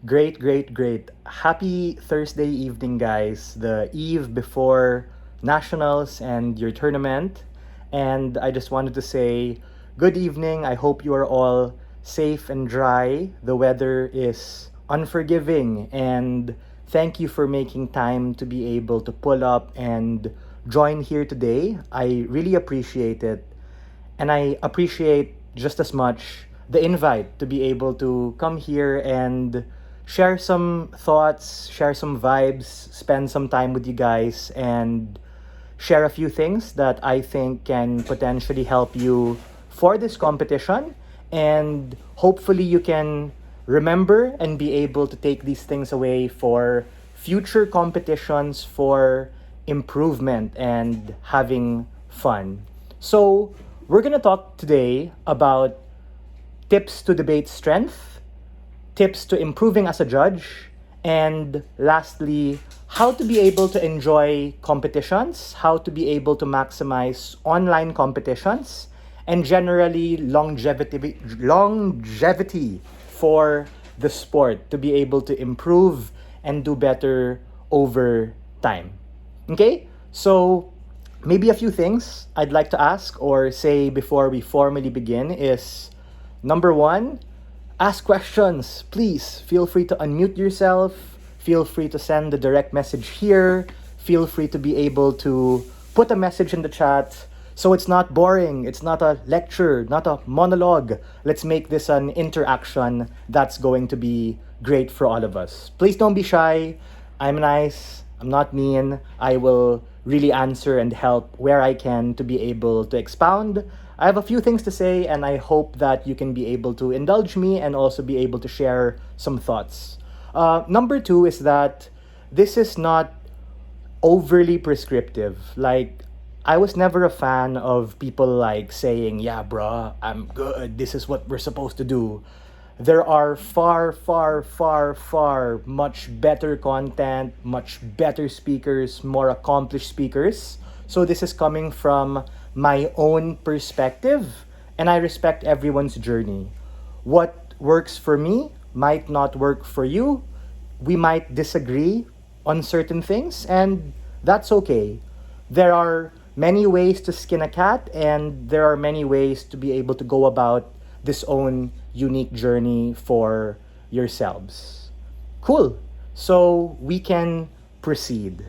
Great, great, great. Happy Thursday evening, guys. The eve before Nationals and your tournament. And I just wanted to say good evening. I hope you are all safe and dry. The weather is unforgiving. And thank you for making time to be able to pull up and join here today. I really appreciate it. And I appreciate just as much the invite to be able to come here and share some thoughts, share some vibes, spend some time with you guys, and share a few things that I think can potentially help you for this competition. And hopefully, you can remember and be able to take these things away for future competitions for improvement and having fun. So, we're going to talk today about tips to debate strength, tips to improving as a judge, and lastly, how to be able to enjoy competitions, how to be able to maximize online competitions, and generally longevity for the sport to be able to improve and do better over time. Okay? So, maybe a few things I'd like to ask or say before we formally begin is number one, ask questions. Please feel free to unmute yourself. Feel free to send a direct message here. Feel free to be able to put a message in the chat. So it's not boring. It's not a lecture, not a monologue. Let's make this an interaction that's going to be great for all of us. Please don't be shy. I'm nice. I'm not mean. I will really answer and help where I can to be able to expound. I have a few things to say, and I hope that you can be able to indulge me and also be able to share some thoughts. Number two is that this is not overly prescriptive. Like, I was never a fan of people like saying, yeah, bruh, I'm good. This is what we're supposed to do. There are far, far, far, far much better content, much better speakers, more accomplished speakers. So this is coming from my own perspective, and I respect everyone's journey. What works for me might not work for you. We might disagree on certain things, and that's okay. There are many ways to skin a cat, and there are many ways to be able to go about this own unique journey for yourselves. Cool. So we can proceed.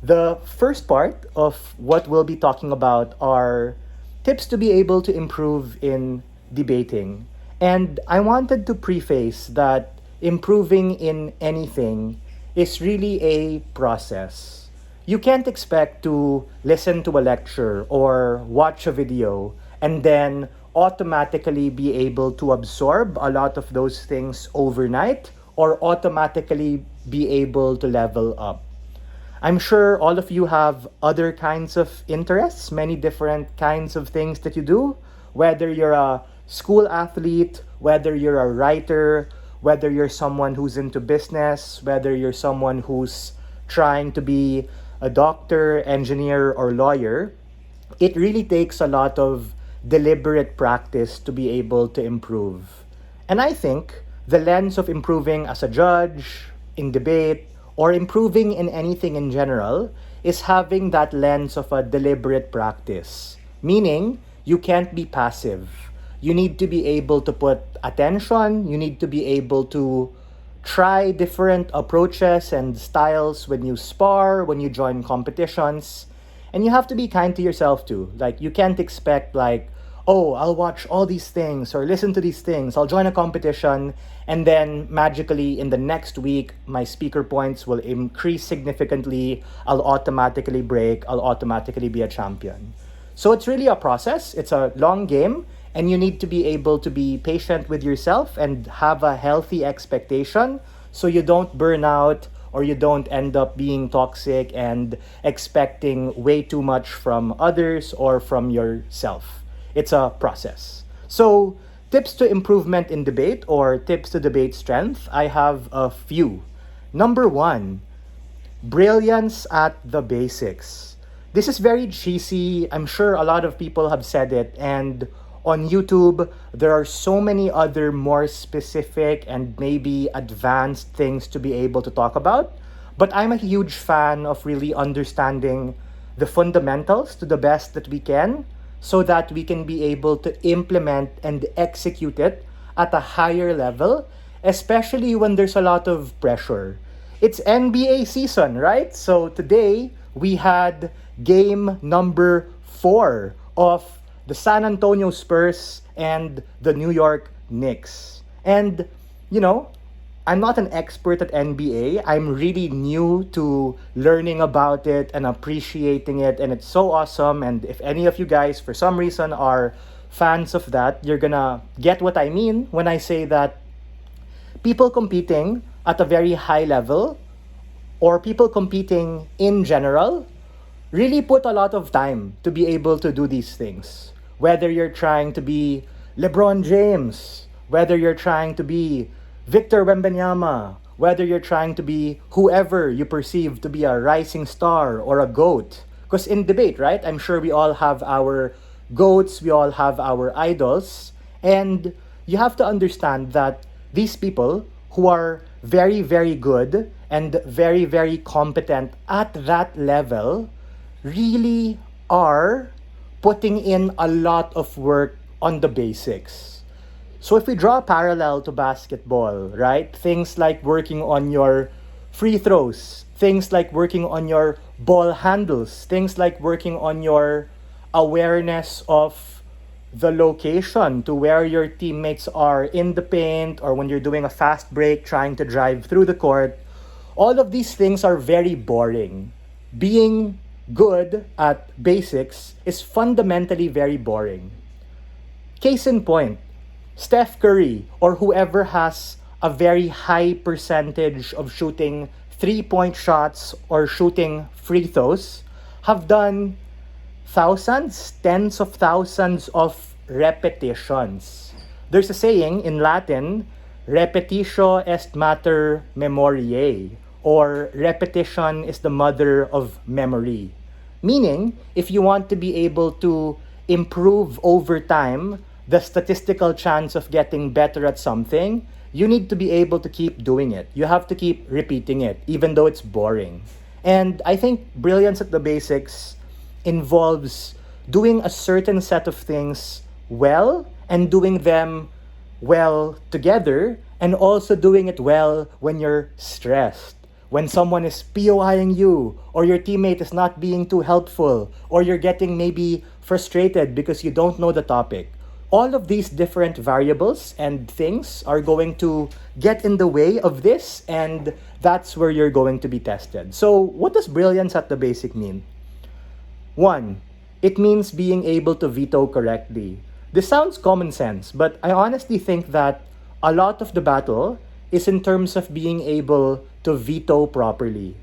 The first part of what we'll be talking about are tips to be able to improve in debating. And I wanted to preface that improving in anything is really a process. You can't expect to listen to a lecture or watch a video and then automatically be able to absorb a lot of those things overnight or automatically be able to level up. I'm sure all of you have other kinds of interests, many different kinds of things that you do, whether you're a school athlete, whether you're a writer, whether you're someone who's into business, whether you're someone who's trying to be a doctor, engineer, or lawyer. It really takes a lot of deliberate practice to be able to improve. And I think the lens of improving as a judge, in debate, or improving in anything in general is having that lens of a deliberate practice. Meaning, you can't be passive. You need to be able to put attention, you need to be able to try different approaches and styles when you spar, when you join competitions. And you have to be kind to yourself too. Like, you can't expect, like, oh, I'll watch all these things or listen to these things, I'll join a competition, and then magically in the next week, my speaker points will increase significantly, I'll automatically break, I'll automatically be a champion. So it's really a process, it's a long game, and you need to be able to be patient with yourself and have a healthy expectation so you don't burn out or you don't end up being toxic and expecting way too much from others or from yourself. It's a process. So, tips to improvement in debate or tips to debate strength, I have a few. Number one, brilliance at the basics. This is very cheesy. I'm sure a lot of people have said it, and on YouTube, there are so many other more specific and maybe advanced things to be able to talk about. But I'm a huge fan of really understanding the fundamentals to the best that we can so that we can be able to implement and execute it at a higher level, especially when there's a lot of pressure. It's NBA season, right? So today we had game number 4 of the San Antonio Spurs and the New York Knicks. And, you know, I'm not an expert at NBA. I'm really new to learning about it and appreciating it, and it's so awesome. And if any of you guys, for some reason, are fans of that, you're gonna get what I mean when I say that people competing at a very high level or people competing in general really put a lot of time to be able to do these things. Whether you're trying to be LeBron James, whether you're trying to be Victor Wembanyama, whether you're trying to be whoever you perceive to be a rising star or a GOAT. Because in debate, right, I'm sure we all have our GOATs, we all have our idols, and you have to understand that these people who are very, very good and very, very competent at that level really are putting in a lot of work on the basics. So if we draw a parallel to basketball, right? Things like working on your free throws, things like working on your ball handles, things like working on your awareness of the location to where your teammates are in the paint or when you're doing a fast break trying to drive through the court. All of these things are very boring. Being good at basics is fundamentally very boring. Case in point, Steph Curry or whoever has a very high percentage of shooting 3-point shots or shooting free throws have done thousands, tens of thousands of repetitions. There's a saying in Latin, repetitio est mater memoriae, or repetition is the mother of memory. Meaning, if you want to be able to improve over time the statistical chance of getting better at something, you need to be able to keep doing it. You have to keep repeating it, even though it's boring. And I think brilliance at the basics involves doing a certain set of things well and doing them well together, and also doing it well when you're stressed. When someone is POIing you, or your teammate is not being too helpful, or you're getting maybe frustrated because you don't know the topic. All of these different variables and things are going to get in the way of this, and that's where you're going to be tested. So, what does brilliance at the basic mean? 1. It means being able to veto correctly. This sounds common sense, but I honestly think that a lot of the battle is in terms of being able to veto properly.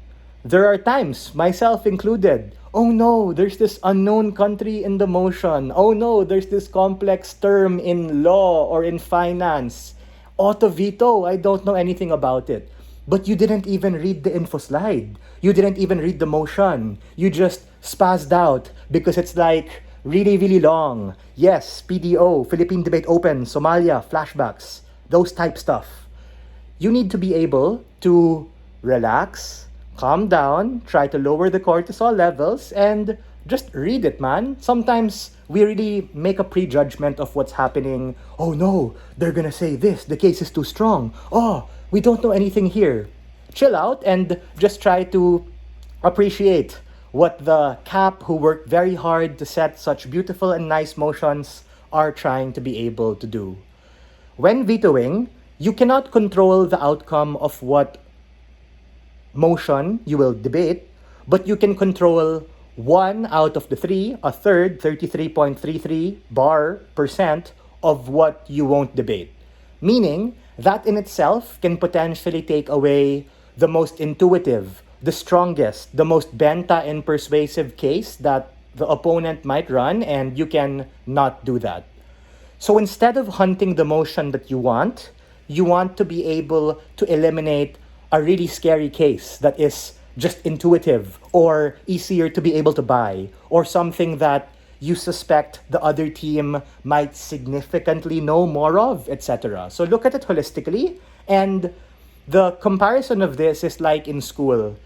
There are times, myself included, oh no, there's this unknown country in the motion. Oh no, there's this complex term in law or in finance. Auto veto, I don't know anything about it. But you didn't even read the info slide. You didn't even read the motion. You just spazzed out because it's like really, really long. Yes, PDO, Philippine Debate Open, Somalia, flashbacks, those type stuff. You need to be able to relax, calm down, try to lower the cortisol levels, and just read it, man. Sometimes we really make a prejudgment of what's happening. Oh no, they're gonna say this, the case is too strong. Oh, we don't know anything here. Chill out and just try to appreciate what the CAP, who worked very hard to set such beautiful and nice motions, are trying to be able to do. When vetoing, you cannot control the outcome of what motion you will debate, but you can control 1 out of the 3, a third, 33.33% of what you won't debate. Meaning, that in itself can potentially take away the most intuitive, the strongest, the most benta and persuasive case that the opponent might run, and you can not do that. So instead of hunting the motion that you want to be able to eliminate a really scary case that is just intuitive or easier to be able to buy, or something that you suspect the other team might significantly know more of, etc. So look at it holistically. And the comparison of this is like in school.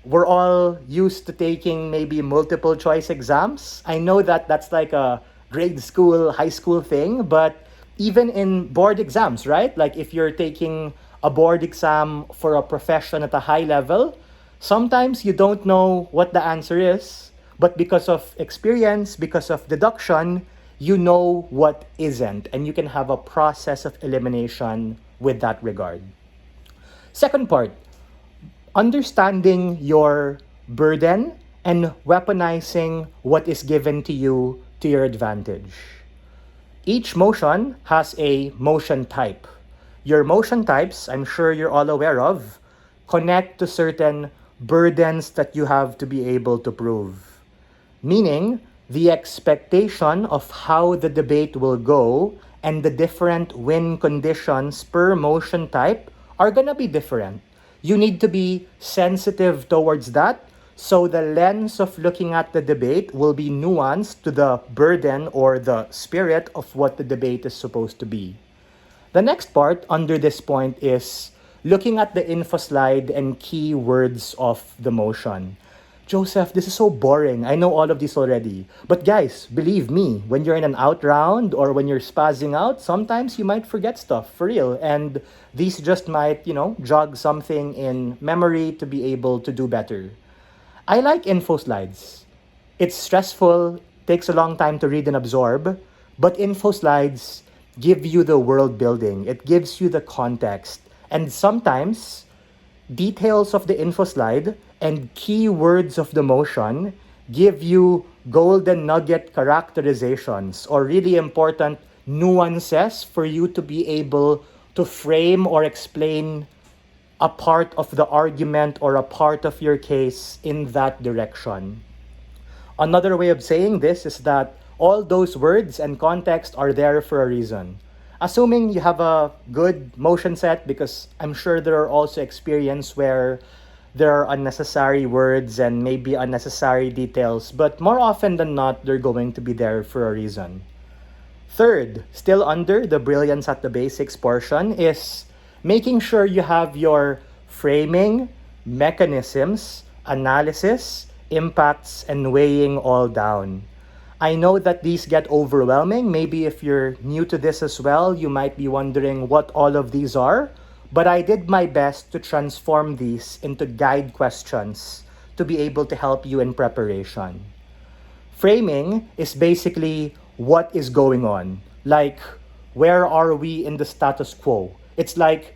We're all used to taking maybe multiple choice exams. I know that that's like a grade school, high school thing, but even in board exams, right? Like if you're taking a board exam for a profession at a high level, sometimes you don't know what the answer is, but because of experience, because of deduction, you know what isn't, and you can have a process of elimination with that regard. Second part, understanding your burden and weaponizing what is given to you to your advantage. Each motion has a motion type. Your motion types, I'm sure you're all aware of, connect to certain burdens that you have to be able to prove. Meaning, the expectation of how the debate will go and the different win conditions per motion type are gonna be different. You need to be sensitive towards that, so the lens of looking at the debate will be nuanced to the burden or the spirit of what the debate is supposed to be. The next part under this point is looking at the info slide and key words of the motion. Joseph, this is so boring. I know all of this already. But guys, believe me, when you're in an out round or when you're spazzing out, sometimes you might forget stuff for real. And these just might, jog something in memory to be able to do better. I like info slides. It's stressful, takes a long time to read and absorb, but info slides give you the world building. It gives you the context. And sometimes, details of the info slide and key words of the motion give you golden nugget characterizations or really important nuances for you to be able to frame or explain a part of the argument or a part of your case in that direction. Another way of saying this is that all those words and context are there for a reason. Assuming you have a good motion set, because I'm sure there are also experiences where there are unnecessary words and maybe unnecessary details, but more often than not, they're going to be there for a reason. Third, still under the brilliance at the basics portion, is making sure you have your framing, mechanisms, analysis, impacts, and weighing all down. I know that these get overwhelming. Maybe if you're new to this as well, you might be wondering what all of these are. But I did my best to transform these into guide questions to be able to help you in preparation. Framing is basically what is going on. Like, where are we in the status quo? It's like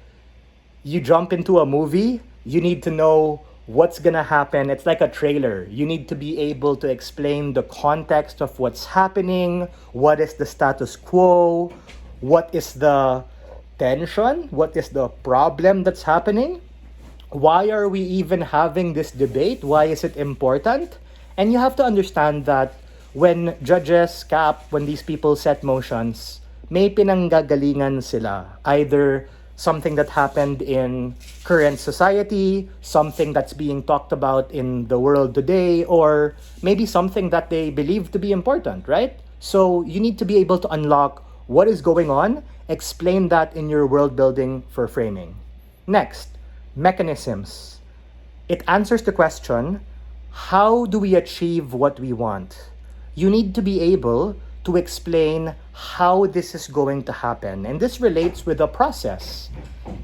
you jump into a movie, you need to know what's gonna happen. It's like a trailer. You need to be able to explain the context of what's happening, what is the status quo, what is the tension, what is the problem that's happening, why are we even having this debate, why is it important? And you have to understand that when judges cap, when these people set motions, may pinanggagalingan sila. Either something that happened in current society, something that's being talked about in the world today, or maybe something that they believe to be important, right? So you need to be able to unlock what is going on, explain that in your world building for framing. Next, mechanisms. It answers the question, how do we achieve what we want? You need to be able to explain how this is going to happen. And this relates with the process.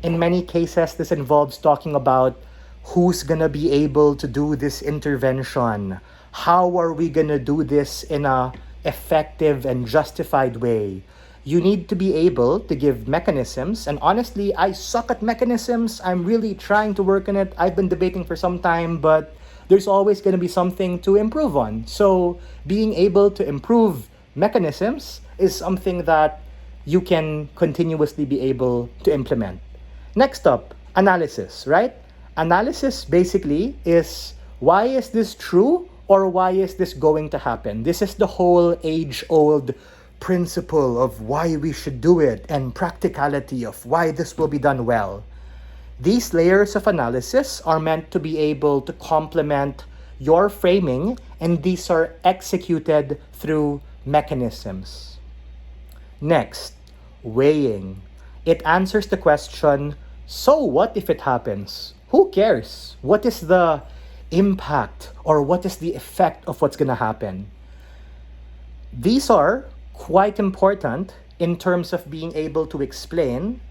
In many cases, this involves talking about who's going to be able to do this intervention. How are we going to do this in a effective and justified way? You need to be able to give mechanisms. And honestly, I suck at mechanisms. I'm really trying to work on it. I've been debating for some time, but there's always going to be something to improve on. So being able to improve mechanisms is something that you can continuously be able to implement. Next up, analysis, right? Analysis basically is, why is this true or why is this going to happen? This is the whole age-old principle of why we should do it and practicality of why this will be done well. These layers of analysis are meant to be able to complement your framing, and these are executed through mechanisms. Next, weighing. It answers the question, so what if it happens? Who cares? What is the impact or what is the effect of what's going to happen? These are quite important in terms of being able to explain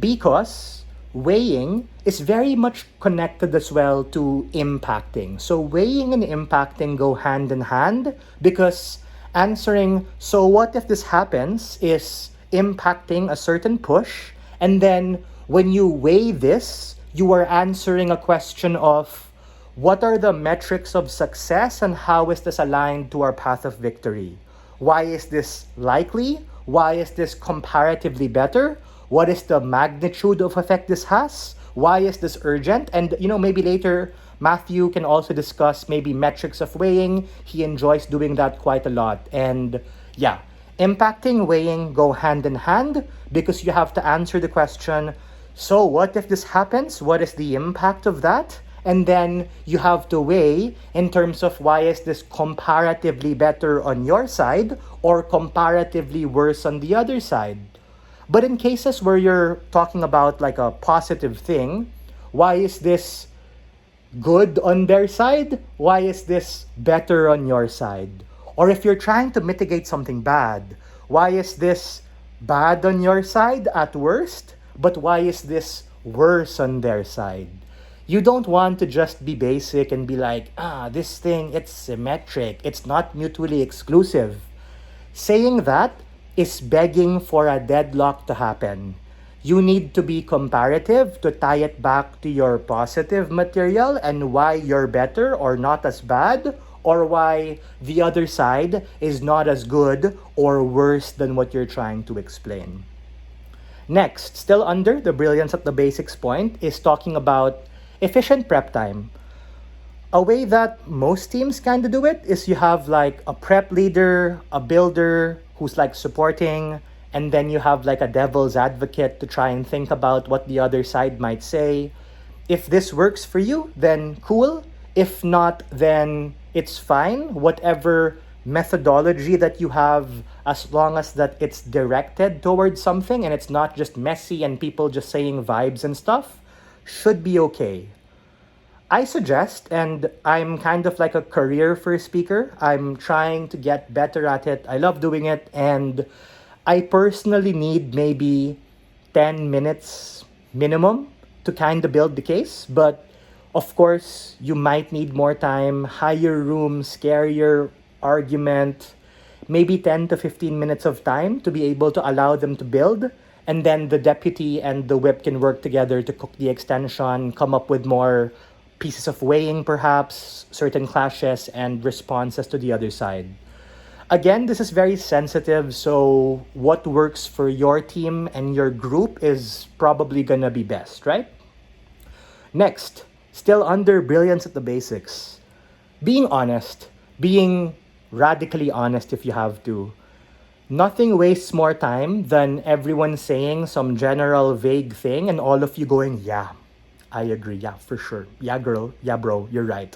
because weighing is very much connected as well to impacting. So weighing and impacting go hand in hand because answering, so what if this happens, is impacting a certain push. And then when you weigh this, you are answering a question of what are the metrics of success and how is this aligned to our path of victory? Why is this likely? Why is this comparatively better? What is the magnitude of effect this has? Why is this urgent? And maybe later Matthew can also discuss maybe metrics of weighing. He enjoys doing that quite a lot. And yeah, impacting, weighing go hand in hand because you have to answer the question, so what if this happens? What is the impact of that? And then you have to weigh in terms of why is this comparatively better on your side or comparatively worse on the other side. But in cases where you're talking about like a positive thing, why is this good on their side? Why is this better on your side? Or if you're trying to mitigate something bad, why is this bad on your side at worst, but why is this worse on their side? You don't want to just be basic and be like, this thing, it's symmetric, it's not mutually exclusive. Saying that is begging for a deadlock to happen. You need to be comparative to tie it back to your positive material and why you're better or not as bad, or why the other side is not as good or worse than what you're trying to explain. Next, still under the brilliance at the basics point, is talking about efficient prep time. A way that most teams kind of do it is you have like a prep leader, a builder who's like supporting, and then you have like a devil's advocate to try and think about what the other side might say. If this works for you, then cool. If not, then it's fine. Whatever methodology that you have, as long as that it's directed towards something and it's not just messy and people just saying vibes and stuff, should be okay. I suggest, and I'm kind of like a career first speaker, I'm trying to get better at it. I love doing it, and I personally need maybe 10 minutes minimum to kind of build the case. But of course, you might need more time, higher room, scarier argument, maybe 10 to 15 minutes of time to be able to allow them to build. And then the deputy and the whip can work together to cook the extension, come up with more pieces of weighing perhaps, certain clashes and responses to the other side. Again, this is very sensitive, so what works for your team and your group is probably gonna be best, right? Next, still under brilliance at the basics, being honest, being radically honest if you have to. Nothing wastes more time than everyone saying some general vague thing and all of you going, yeah, I agree, yeah, for sure. Yeah, girl, yeah, bro, you're right.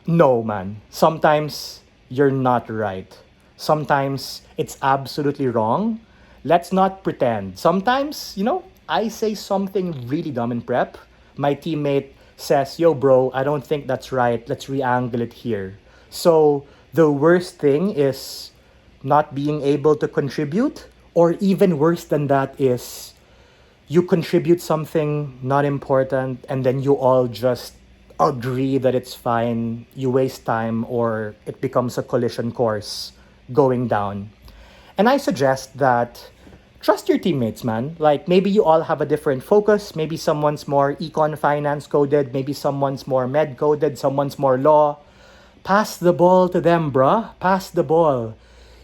No, man. Sometimes you're not right. Sometimes it's absolutely wrong. Let's not pretend. Sometimes, I say something really dumb in prep. My teammate says, yo, bro, I don't think that's right. Let's re-angle it here. So the worst thing is not being able to contribute, or even worse than that is you contribute something not important and then you all just agree that it's fine, you waste time, or it becomes a collision course going down. And I suggest that trust your teammates, man. Like maybe you all have a different focus. Maybe someone's more econ finance coded, maybe someone's more med coded, someone's more law. Pass the ball to them, bruh. Pass the ball.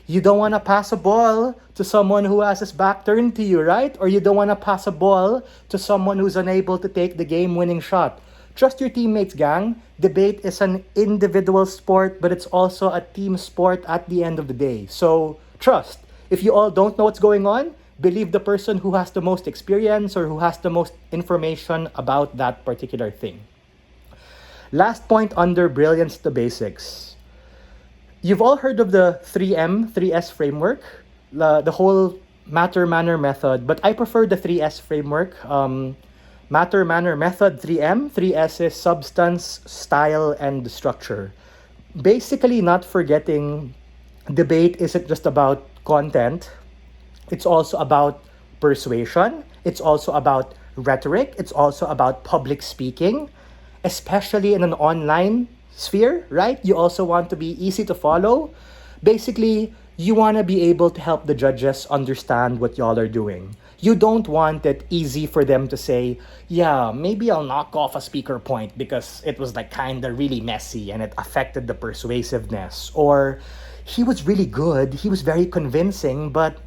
You don't want to pass a ball to someone who has his back turned to you, right? Or you don't want to pass a ball to someone who's unable to take the game-winning shot. Trust your teammates, gang. Debate is an individual sport, but it's also a team sport at the end of the day. So, trust. If you all don't know what's going on, believe the person who has the most experience or who has the most information about that particular thing. Last point under brilliance to basics. You've all heard of the 3M, 3S framework, the whole matter, manner, method, but I prefer the 3S framework. Matter, manner, method, 3M. 3S is substance, style, and structure. Basically, not forgetting debate isn't just about content, it's also about persuasion, it's also about rhetoric, it's also about public speaking, especially in an online sphere, right? You also want to be easy to follow. Basically, you want to be able to help the judges understand what y'all are doing. You don't want it easy for them to say, yeah, maybe I'll knock off a speaker point because it was like kind of really messy and it affected the persuasiveness. Or he was really good, he was very convincing, but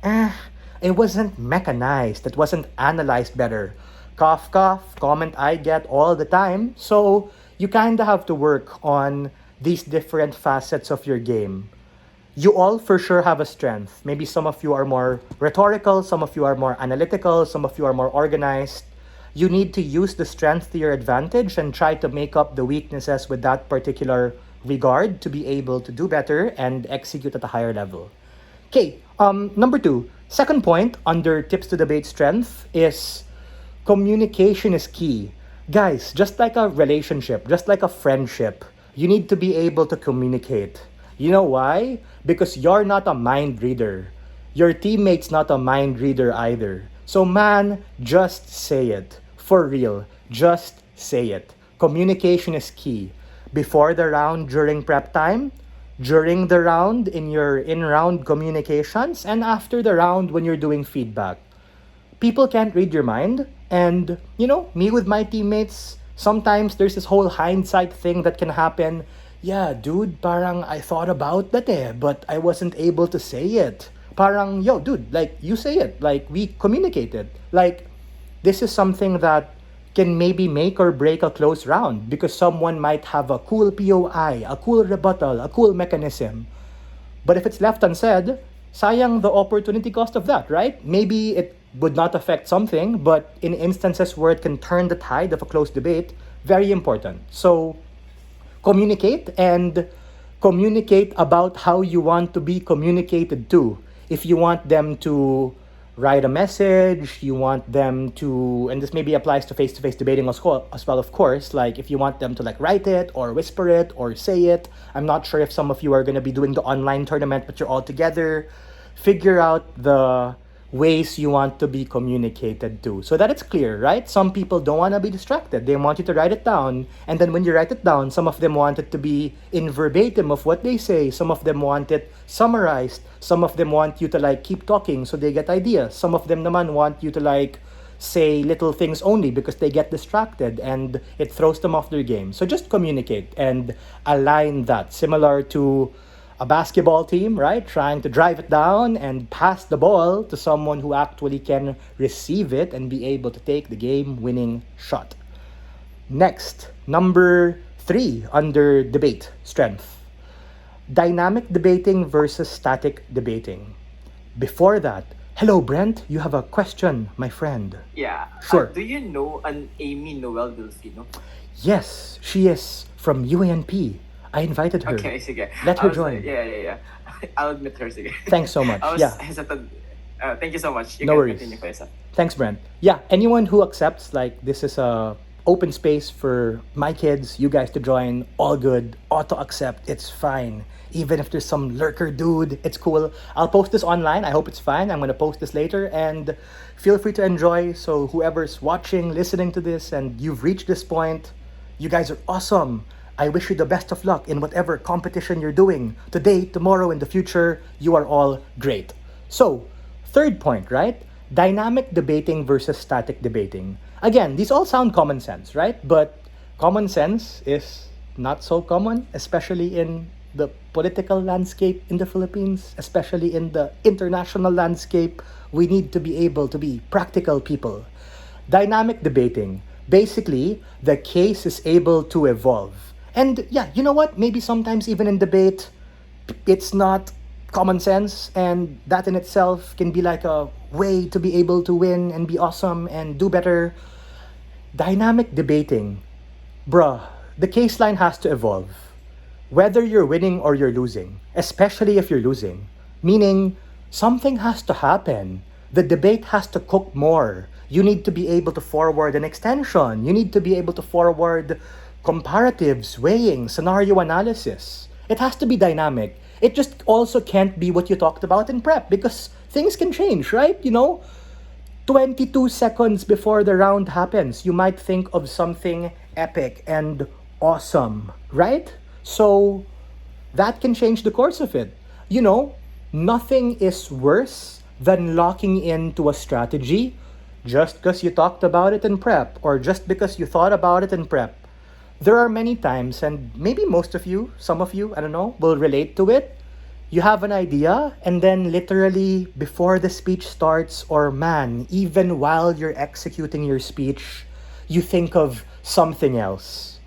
it wasn't mechanized, it wasn't analyzed better. Cough, cough, comment I get all the time. So you kind of have to work on these different facets of your game. You all for sure have a strength. Maybe some of you are more rhetorical, some of you are more analytical, some of you are more organized. You need to use the strength to your advantage and try to make up the weaknesses with that particular regard to be able to do better and execute at a higher level. Okay, number two, second point under tips to debate strength is communication is key. Guys, just like a relationship, just like a friendship, you need to be able to communicate. You know why? Because you're not a mind reader. Your teammate's not a mind reader either. So man, just say it. For real, just say it. Communication is key. Before the round, during prep time, during the round, in your in-round communications, and after the round when you're doing feedback. People can't read your mind. And, me with my teammates, sometimes there's this whole hindsight thing that can happen. Yeah, dude, parang I thought about that but I wasn't able to say it. Parang, yo, dude, like, you say it. Like, we communicated. Like, this is something that can maybe make or break a close round because someone might have a cool POI, a cool rebuttal, a cool mechanism. But if it's left unsaid, sayang the opportunity cost of that, right? Maybe it would not affect something, but in instances where it can turn the tide of a close debate, very important. So communicate and communicate about how you want to be communicated to. If you want them to write a message, you want them to, and this maybe applies to face-to-face debating as well, of course, like if you want them to like write it or whisper it or say it. I'm not sure if some of you are going to be doing the online tournament, but you're all together. Figure out the ways you want to be communicated to so that it's clear, right? Some people don't want to be distracted. They want you to write it down. And then when you write it down, some of them want it to be in verbatim of what they say. Some of them want it summarized. Some of them want you to like keep talking so they get ideas. Some of them naman want you to like say little things only because they get distracted and it throws them off their game. So just communicate and align that. Similar to a basketball team, right? Trying to drive it down and pass the ball to someone who actually can receive it and be able to take the game-winning shot. Next, number 3 under debate strength. Dynamic debating versus static debating. Before that, hello Brent, you have a question, my friend. Yeah. Sure. Do you know an Amy Noel Dulcino? Yes, she is from UANP. I invited her. Okay, sige. Let I her was, join. Yeah. I'll admit her, sige. Thanks so much. I was Yeah. hesitant. Thank you so much. You No can worries. continue, Faisal. Thanks, Brent. Yeah, anyone who accepts, like, this is a open space for my kids, you guys to join, all good, auto accept, it's fine. Even if there's some lurker dude, it's cool. I'll post this online. I hope it's fine. I'm going to post this later and feel free to enjoy. So whoever's watching, listening to this, and you've reached this point, you guys are awesome. I wish you the best of luck in whatever competition you're doing. Today, tomorrow, in the future, you are all great. So, third point, right? Dynamic debating versus static debating. Again, these all sound common sense, right? But common sense is not so common, especially in the political landscape in the Philippines, especially in the international landscape. We need to be able to be practical people. Dynamic debating. Basically, the case is able to evolve. And yeah, you know what? Maybe sometimes even in debate, it's not common sense, and that in itself can be like a way to be able to win and be awesome and do better. Dynamic debating, bruh, the case line has to evolve. Whether you're winning or you're losing, especially if you're losing, meaning something has to happen. The debate has to cook more. You need to be able to forward an extension. You need to be able to forward comparatives, weighing, scenario analysis. It has to be dynamic. It just also can't be what you talked about in prep because things can change, right? 22 seconds before the round happens, you might think of something epic and awesome, right? So that can change the course of it. Nothing is worse than locking into a strategy just because you talked about it in prep or just because you thought about it in prep. There are many times, and maybe most of you, some of you, I don't know, will relate to it. You have an idea, and then literally before the speech starts, or man, even while you're executing your speech, you think of something else.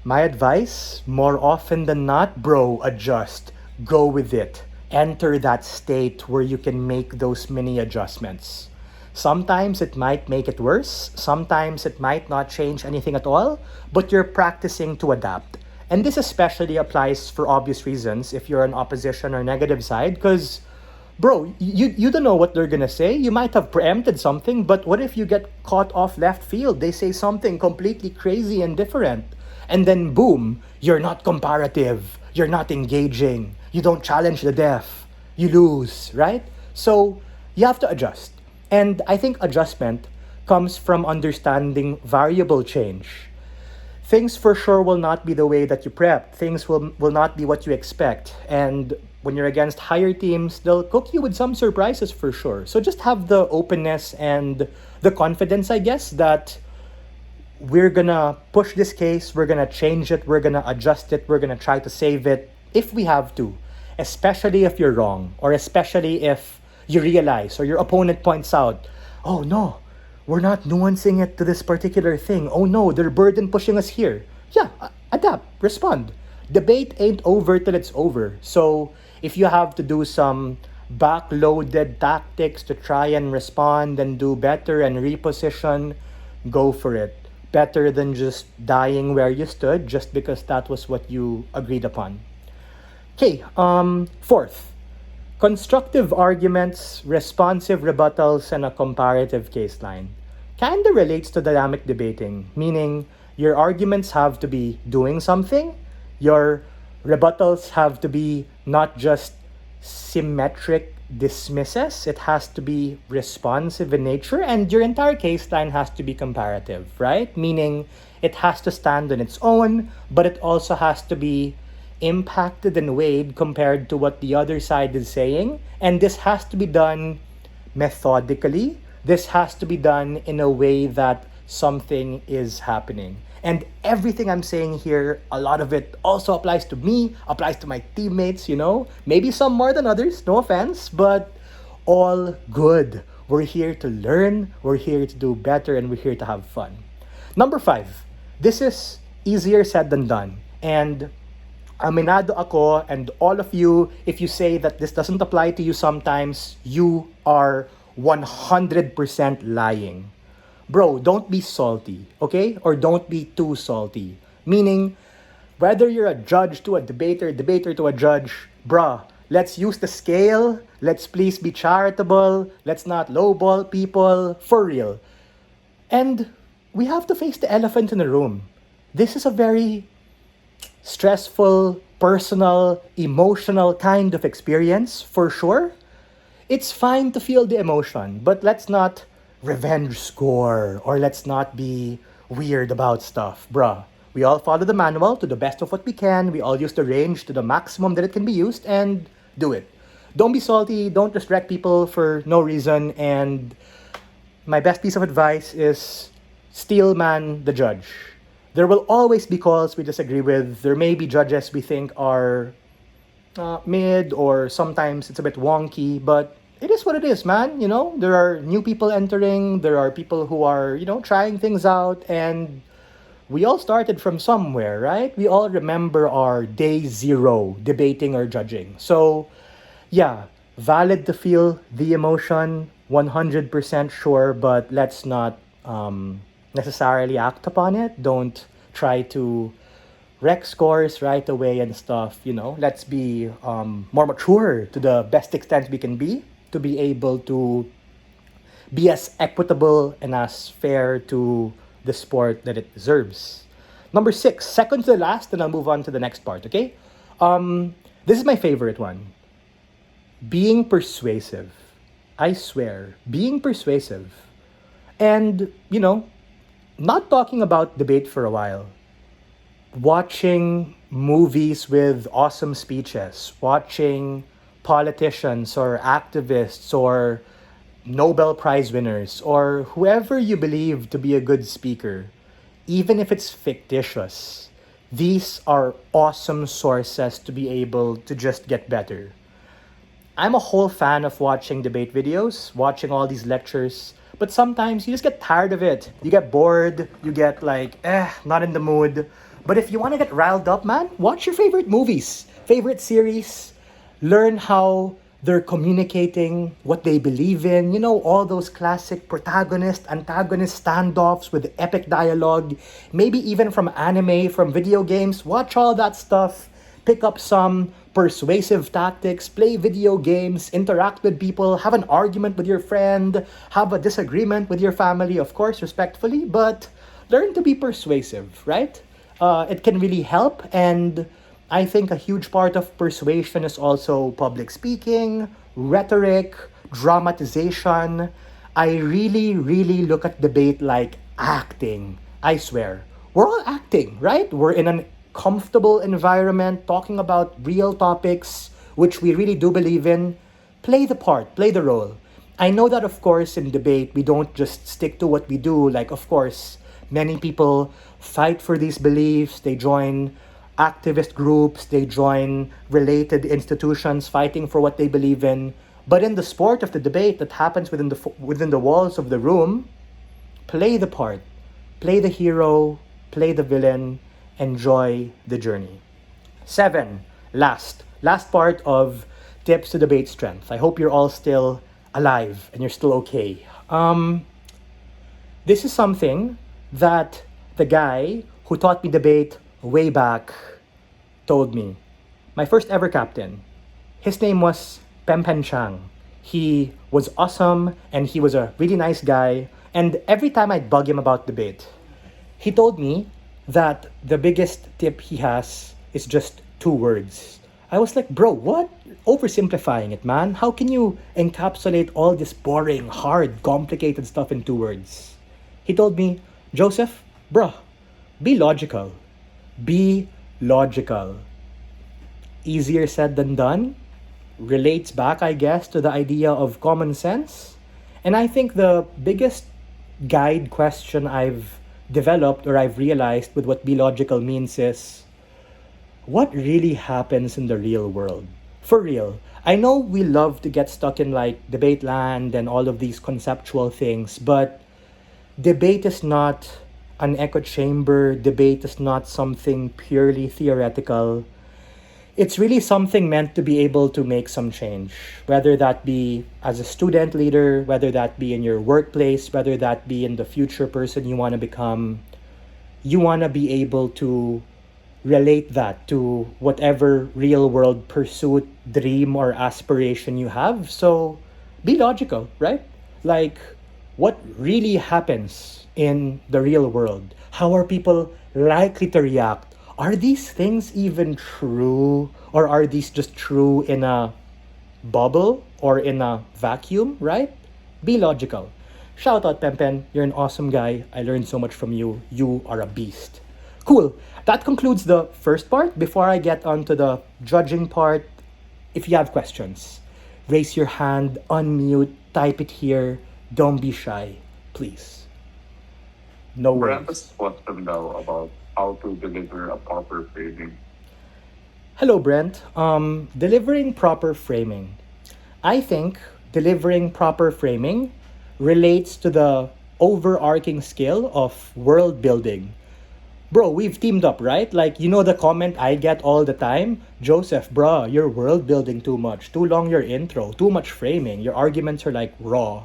My advice, more often than not, bro, adjust. Go with it. Enter that state where you can make those mini adjustments. Sometimes it might make it worse. Sometimes it might not change anything at all, but you're practicing to adapt. And this especially applies for obvious reasons if you're an opposition or negative side, because, bro, you don't know what they're gonna say. You might have preempted something, but what if you get caught off left field? They say something completely crazy and different. And then boom, you're not comparative. You're not engaging. You don't challenge the def. You lose, right? So you have to adjust. And I think adjustment comes from understanding variable change. Things for sure will not be the way that you prep. Things will not be what you expect. And when you're against higher teams, they'll cook you with some surprises for sure. So just have the openness and the confidence, I guess, that we're gonna push this case, we're gonna change it, we're gonna adjust it, we're gonna try to save it if we have to, especially if you're wrong, or especially if you realize or your opponent points out, oh no, we're not nuancing it to this particular thing. Oh no, they're burden pushing us here. Yeah, adapt, respond. Debate ain't over till it's over. So if you have to do some backloaded tactics to try and respond and do better and reposition, go for it. Better than just dying where you stood just because that was what you agreed upon. Okay, fourth, constructive arguments, responsive rebuttals, and a comparative case line. Kinda relates to dynamic debating, meaning your arguments have to be doing something, your rebuttals have to be not just symmetric dismisses, it has to be responsive in nature, and your entire case line has to be comparative, right? Meaning it has to stand on its own, but it also has to be impacted and weighed compared to what the other side is saying. And this has to be done methodically. This has to be done in a way that something is happening. And everything I'm saying here, a lot of it also applies to me, applies to my teammates, maybe some more than others, no offense, but all good. We're here to learn, we're here to do better, and we're here to have fun. Number 5, this is easier said than done. And aminado ako, and all of you, if you say that this doesn't apply to you sometimes, you are 100% lying. Bro, don't be salty, okay? Or don't be too salty. Meaning, whether you're a judge to a debater, debater to a judge, bruh, let's use the scale. Let's please be charitable. Let's not lowball people. For real. And we have to face the elephant in the room. This is a very stressful, personal, emotional kind of experience, for sure. It's fine to feel the emotion, but let's not revenge score, or let's not be weird about stuff. Bruh, we all follow the manual to the best of what we can. We all use the range to the maximum that it can be used, and do it. Don't be salty. Don't just wreck people for no reason. And my best piece of advice is steelman the judge. There will always be calls we disagree with. There may be judges we think are mid, or sometimes it's a bit wonky, but it is what it is, man. There are new people entering, there are people who are, trying things out, and we all started from somewhere, right? We all remember our day 0 debating or judging. So, yeah, valid to feel the emotion, 100% sure, but let's not necessarily act upon it. Don't try to rec scores right away and stuff. Let's be more mature to the best extent we can be to be able to be as equitable and as fair to the sport that it deserves. Number six, second to the last, and I'll move on to the next part, okay? This is my favorite one. Being persuasive. I swear, being persuasive. And, not talking about debate for a while. Watching movies with awesome speeches, watching politicians or activists or Nobel Prize winners or whoever you believe to be a good speaker, even if it's fictitious, these are awesome sources to be able to just get better. I'm a whole fan of watching debate videos, watching all these lectures, but sometimes you just get tired of it. You get bored, you get like, not in the mood. But if you want to get riled up, man, watch your favorite movies, favorite series, learn how they're communicating what they believe in. All those classic protagonist, antagonist standoffs with epic dialogue, maybe even from anime, from video games. Watch all that stuff. Pick up some persuasive tactics, play video games, interact with people, have an argument with your friend, have a disagreement with your family, of course, respectfully, but learn to be persuasive, right? It can really help, and I think a huge part of persuasion is also public speaking, rhetoric, dramatization. I really, really look at debate like acting. I swear. We're all acting, right? We're in an comfortable environment talking about real topics, which we really do believe in. Play the part, play the role. I know that, of course, in debate, we don't just stick to what we do. Like, of course, many people fight for these beliefs. They join activist groups, they join related institutions fighting for what they believe in. But in the sport of the debate that happens within the walls of the room, play the part, play the hero, play the villain, enjoy the journey. 7, last part of tips to debate strength. I hope you're all still alive and you're still okay. This is something that the guy who taught me debate way back told me. My first ever captain. His name was Pempen Chang. He was awesome and he was a really nice guy. And every time I'd bug him about debate, he told me that the biggest tip he has is just 2 words. I was like, bro, what? Oversimplifying it, man. How can you encapsulate all this boring, hard, complicated stuff in 2 words? He told me, Joseph, bruh, be logical. Be logical. Easier said than done. Relates back, I guess, to the idea of common sense. And I think the biggest guide question I've developed or I've realized with what be logical means is, what really happens in the real world? For real. I know we love to get stuck in like debate land and all of these conceptual things, but debate is not an echo chamber. Debate is not something purely theoretical. It's really something meant to be able to make some change, whether that be as a student leader, whether that be in your workplace, whether that be in the future person you want to become. You want to be able to relate that to whatever real world pursuit, dream, or aspiration you have. So be logical, right? Like, what really happens in the real world? How are people likely to react? Are these things even true? Or are these just true in a bubble or in a vacuum, right? Be logical. Shout out, Pempen. You're an awesome guy. I learned so much from you. You are a beast. Cool. That concludes the first part. Before I get onto the judging part, if you have questions, raise your hand, unmute, type it here. Don't be shy, please. No Brent worries. has question now about how to deliver a proper framing. Hello, Brent. Delivering proper framing. I think delivering proper framing relates to the overarching skill of world building. Bro, we've teamed up, right? Like, the comment I get all the time? Joseph, bruh, you're world building too much. Too long your intro. Too much framing. Your arguments are like raw.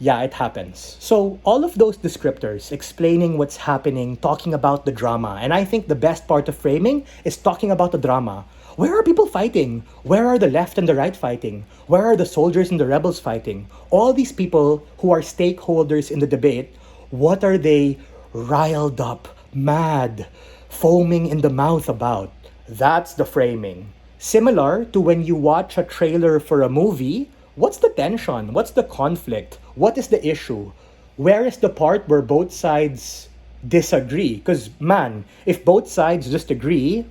Yeah, it happens. So, all of those descriptors, explaining what's happening, talking about the drama. And I think the best part of framing is talking about the drama. Where are people fighting? Where are the left and the right fighting? Where are the soldiers and the rebels fighting? All these people who are stakeholders in the debate, what are they riled up, mad, foaming in the mouth about? That's the framing. Similar to when you watch a trailer for a movie, what's the tension? What's the conflict? What is the issue? Where is the part where both sides disagree? Because, man, if both sides just agree,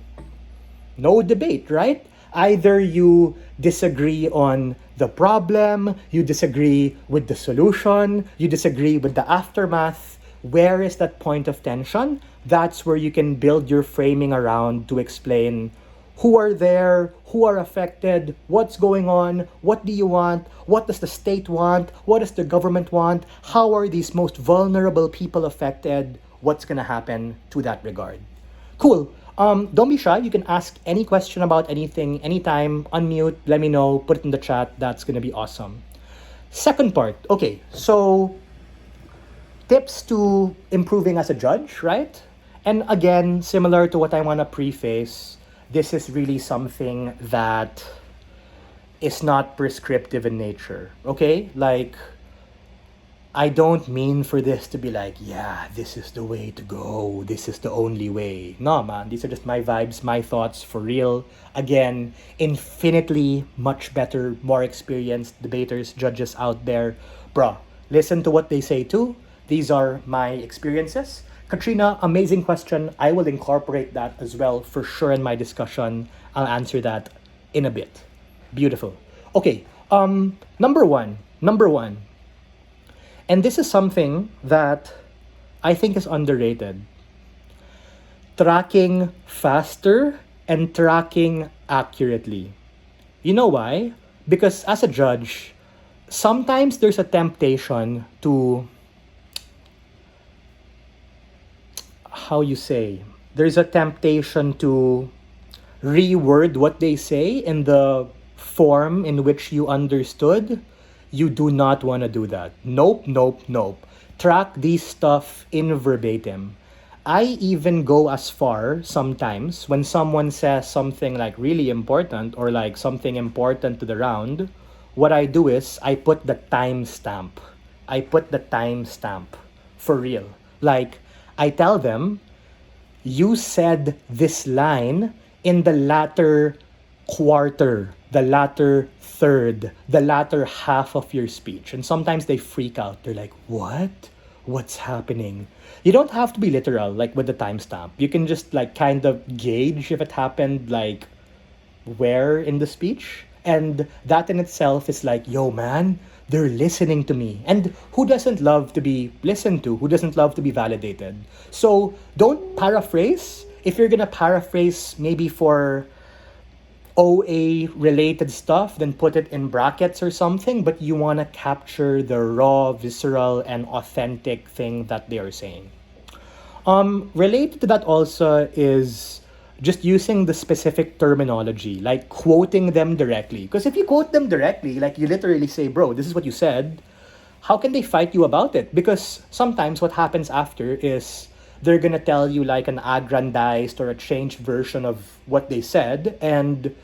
no debate, right? Either you disagree on the problem, you disagree with the solution, you disagree with the aftermath. Where is that point of tension? That's where you can build your framing around to explain who are there, who are affected, what's going on, what do you want, what does the state want, what does the government want, how are these most vulnerable people affected, what's going to happen to that regard. Cool. Don't be shy. You can ask any question about anything, anytime, unmute, let me know, put it in the chat. That's going to be awesome. Second part. Okay, so tips to improving as a judge, right? And again, similar to what I want to preface, this is really something that is not prescriptive in nature, okay? Like, I don't mean for this to be like, yeah, this is the way to go. This is the only way. No, man. These are just my vibes, my thoughts for real. Again, infinitely much better, more experienced debaters, judges out there. Bruh, listen to what they say too. These are my experiences. Katrina, amazing question. I will incorporate that as well for sure in my discussion. I'll answer that in a bit. Beautiful. Okay, number one. And this is something that I think is underrated. Tracking faster and tracking accurately. You know why? Because as a judge, sometimes there's a temptation to, there's a temptation to reword what they say in the form in which you understood. You do not want to do that. Nope. Track these stuff in verbatim. I even go as far sometimes when someone says something like really important or like something important to the round, what I do is I put the timestamp. For real. Like, I tell them, you said this line in the latter quarter, the latter third, the latter half of your speech. And sometimes they freak out. They're like, what? What's happening? You don't have to be literal, like with the timestamp. You can just like kind of gauge if it happened like where in the speech. And that in itself is like, yo, man, they're listening to me. And who doesn't love to be listened to? Who doesn't love to be validated? So don't paraphrase. If you're gonna paraphrase maybe for OA related stuff, then put it in brackets or something, but you want to capture the raw, visceral, and authentic thing that they are saying. Related to that also is just using the specific terminology, like quoting them directly. Because if you quote them directly, like you literally say, bro, this is what you said, how can they fight you about it? Because sometimes what happens after is they're gonna tell you like an aggrandized or a changed version of what they said, and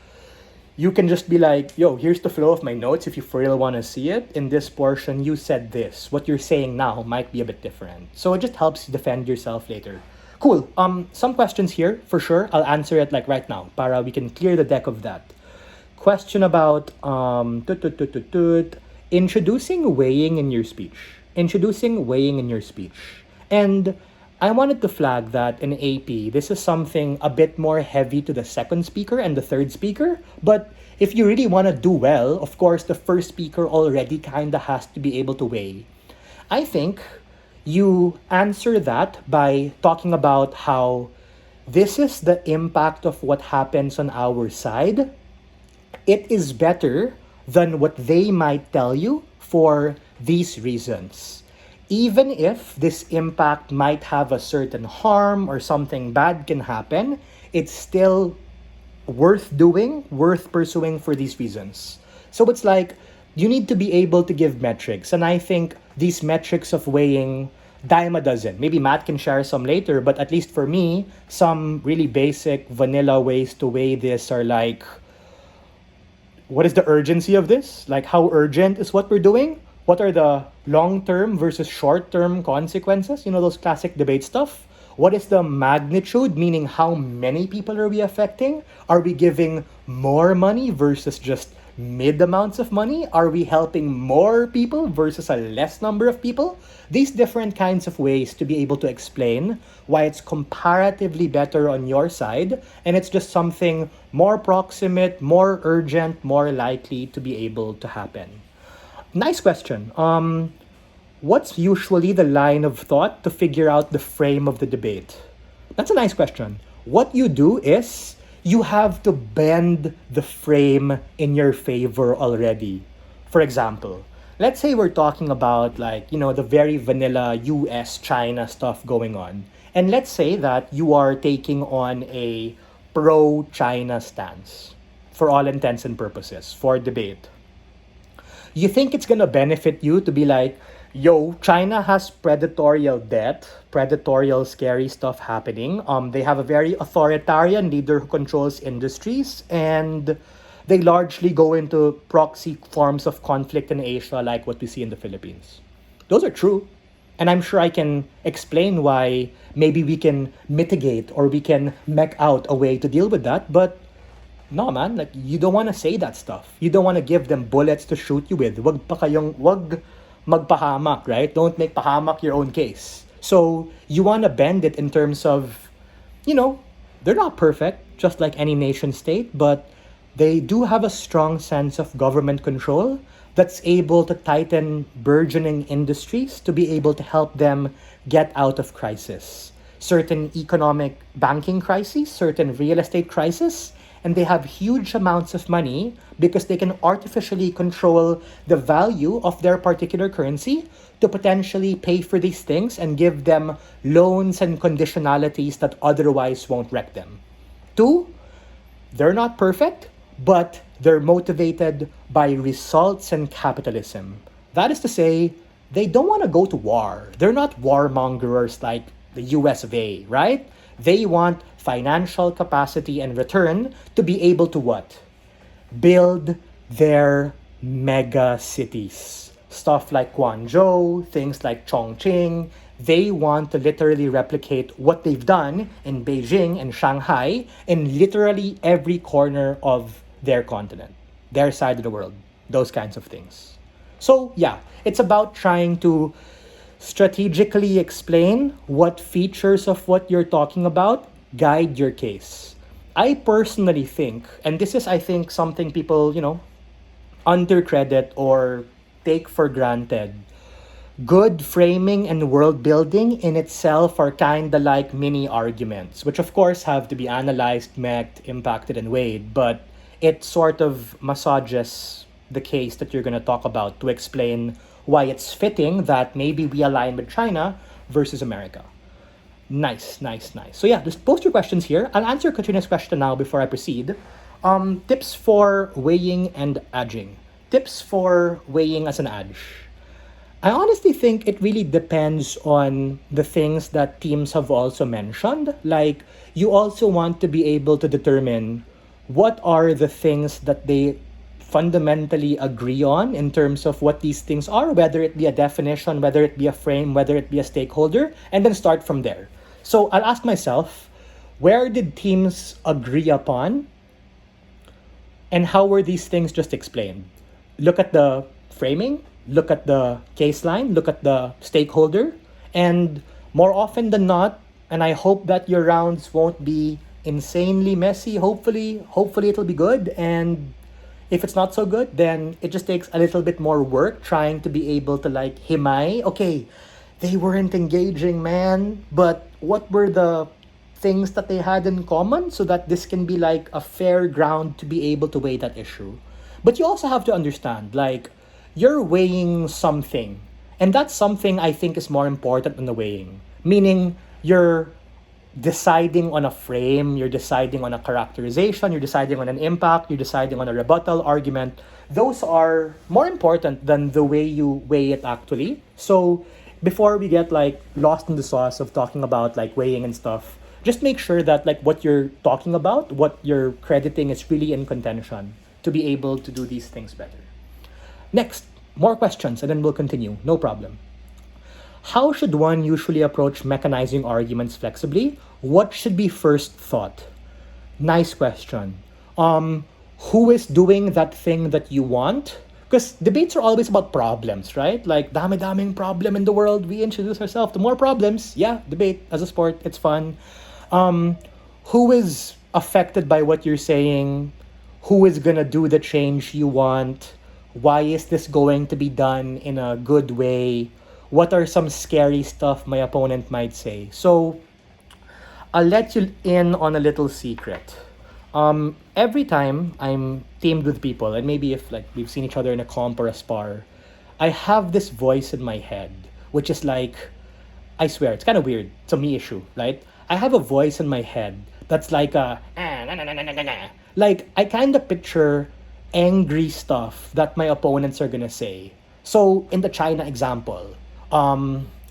you can just be like, yo, here's the flow of my notes if you for real want to see it. In this portion, you said this. What you're saying now might be a bit different. So it just helps you defend yourself later. Cool. Some questions here, for sure. I'll answer it like right now, para we can clear the deck of that. Question about introducing weighing in your speech. And I wanted to flag that in AP, this is something a bit more heavy to the second speaker and the third speaker. But if you really want to do well, of course, the first speaker already kind of has to be able to weigh. I think you answer that by talking about how this is the impact of what happens on our side. It is better than what they might tell you for these reasons. Even if this impact might have a certain harm or something bad can happen, it's still worth doing, worth pursuing for these reasons. So it's like you need to be able to give metrics. And I think these metrics of weighing, dime a dozen. Maybe Matt can share some later, but at least for me, some really basic vanilla ways to weigh this are like, what is the urgency of this? Like, how urgent is what we're doing? What are the long term versus short term consequences? You know, those classic debate stuff. What is the magnitude, meaning how many people are we affecting? Are we giving more money versus just mid amounts of money? Are we helping more people versus a less number of people? These different kinds of ways to be able to explain why it's comparatively better on your side and it's just something more proximate, more urgent, more likely to be able to happen. Nice question. What's usually the line of thought to figure out the frame of the debate? That's a nice question. What you do is you have to bend the frame in your favor already. For example, let's say we're talking about the very vanilla US China stuff going on. And let's say that you are taking on a pro China stance for all intents and purposes for debate. You think it's going to benefit you to be like, yo, China has predatorial debt, predatorial scary stuff happening. They have a very authoritarian leader who controls industries, and they largely go into proxy forms of conflict in Asia like what we see in the Philippines. Those are true. And I'm sure I can explain why maybe we can mitigate or we can mech out a way to deal with that. But no, man, like you don't want to say that stuff. You don't want to give them bullets to shoot you with. Wag magpahamak, right? Don't make pahamak your own case. So you want to bend it in terms of, they're not perfect, just like any nation state, but they do have a strong sense of government control that's able to tighten burgeoning industries to be able to help them get out of crisis. Certain economic banking crises, certain real estate crises, and they have huge amounts of money because they can artificially control the value of their particular currency to potentially pay for these things and give them loans and conditionalities that otherwise won't wreck them. Two, they're not perfect, but they're motivated by results and capitalism. That is to say, they don't want to go to war. They're not warmongers like the US of A, right? They want financial capacity and return to be able to what? Build their mega cities. Stuff like Guangzhou, things like Chongqing. They want to literally replicate what they've done in Beijing and Shanghai in literally every corner of their continent, their side of the world, those kinds of things. So yeah, it's about trying to strategically explain what features of what you're talking about guide your case. I personally think, and this is, I think, something people, undercredit or take for granted. Good framing and world building in itself are kind of like mini arguments, which of course have to be analyzed, met, impacted, and weighed, but it sort of massages the case that you're going to talk about to explain why it's fitting that maybe we align with China versus America. Nice. So yeah, just post your questions here. I'll answer Katrina's question now before I proceed. Tips for weighing and edging. Tips for weighing as an edge. I honestly think it really depends on the things that teams have also mentioned. Like, you also want to be able to determine what are the things that they fundamentally agree on in terms of what these things are, whether it be a definition, whether it be a frame, whether it be a stakeholder, and then start from there. So I'll ask myself, where did teams agree upon and how were these things just explained? Look at the framing, look at the case line, look at the stakeholder, and more often than not, and I hope that your rounds won't be insanely messy, hopefully it'll be good, and if it's not so good, then it just takes a little bit more work trying to be able to himay, okay, they weren't engaging, man, but what were the things that they had in common so that this can be a fair ground to be able to weigh that issue. But you also have to understand, you're weighing something, and that something I think is more important than the weighing, meaning you're deciding on a frame, you're deciding on a characterization, you're deciding on an impact, you're deciding on a rebuttal argument. Those are more important than the way you weigh it actually. So before we get like lost in the sauce of talking about like weighing and stuff, just make sure that like what you're talking about, what you're crediting is really in contention to be able to do these things better. Next, more questions and then we'll continue. No problem. How should one usually approach mechanizing arguments flexibly? What should be first thought? Nice question. Who is doing that thing that you want? Because debates are always about problems, right? Like, dami-daming problem in the world. We introduce ourselves to more problems. Yeah, debate as a sport. It's fun. Who is affected by what you're saying? Who is going to do the change you want? Why is this going to be done in a good way? What are some scary stuff my opponent might say? So, I'll let you in on a little secret. Every time I'm teamed with people, and maybe if like we've seen each other in a comp or a spar, I have this voice in my head, which is like, I swear, it's kind of weird. It's a me issue, right? I have a voice in my head that's like a, like I kind of picture angry stuff that my opponents are gonna say. So in the China example,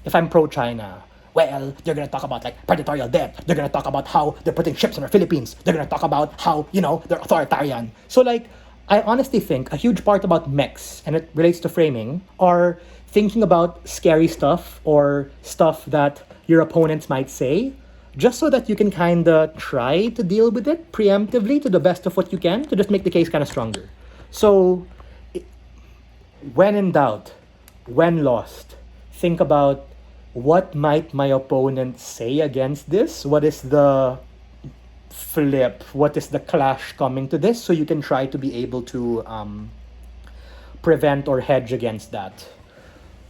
if I'm pro-China, well, they're gonna talk about like territorial debt. They're gonna talk about how they're putting ships in the Philippines. They're gonna talk about how, they're authoritarian. So like, I honestly think a huge part about mechs, and it relates to framing, are thinking about scary stuff or stuff that your opponents might say, just so that you can kind of try to deal with it preemptively to the best of what you can to just make the case kind of stronger. So, when in doubt, when lost, think about what might my opponent say against this? What is the flip? What is the clash coming to this? So you can try to be able to prevent or hedge against that.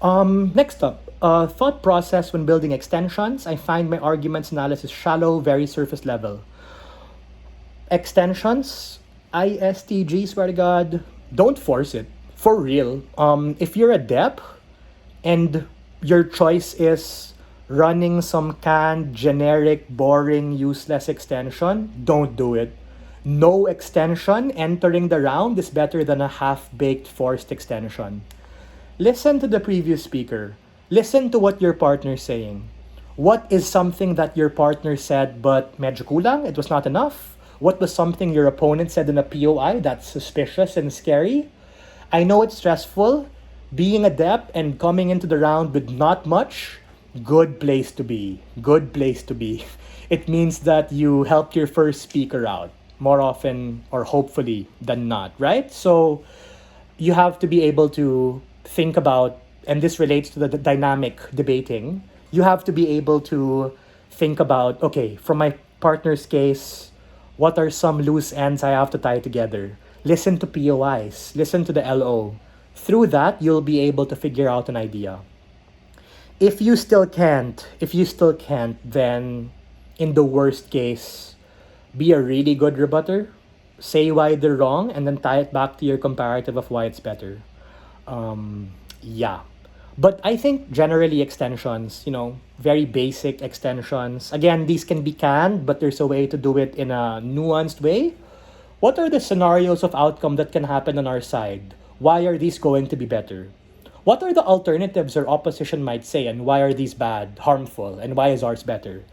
Next up, thought process when building extensions. I find my arguments analysis shallow, very surface level. Extensions, ISTG, swear to God, don't force it. For real. If you're a dep and your choice is running some canned, generic, boring, useless extension, don't do it. No extension entering the round is better than a half-baked forced extension. Listen to the previous speaker. Listen to what your partner's saying. What is something that your partner said but medyo kulang? It was not enough? What was something your opponent said in a POI that's suspicious and scary? I know it's stressful. Being adept and coming into the round with not much, good place to be. Good place to be. It means that you helped your first speaker out more often or hopefully than not, right? So you have to be able to think about, and this relates to the dynamic debating, you have to be able to think about, okay, from my partner's case, what are some loose ends I have to tie together? Listen to POIs, listen to the LO. Through that, you'll be able to figure out an idea. If you still can't, then in the worst case, be a really good rebutter, say why they're wrong, and then tie it back to your comparative of why it's better. Yeah. But I think generally extensions, very basic extensions. Again, these can be canned, but there's a way to do it in a nuanced way. What are the scenarios of outcome that can happen on our side? Why are these going to be better? What are the alternatives our opposition might say, and why are these bad, harmful, and why is ours better?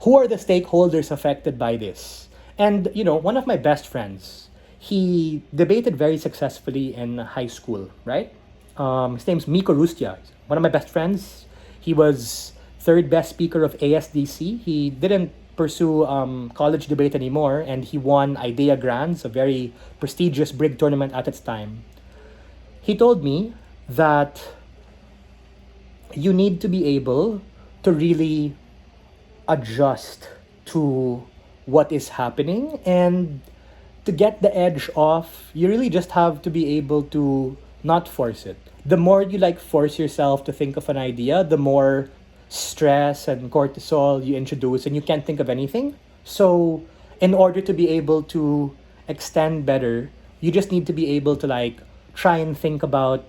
Who are the stakeholders affected by this? And, one of my best friends, he debated very successfully in high school, right? His name's Miko Rustia, one of my best friends. He was third best speaker of ASDC. He didn't pursue college debate anymore, and he won Idea Grands, a very prestigious brig tournament at its time. He told me that you need to be able to really adjust to what is happening, and to get the edge off, you really just have to be able to not force it. The more you force yourself to think of an idea, the more stress and cortisol you introduce and you can't think of anything. So in order to be able to extend better, you just need to be able to try and think about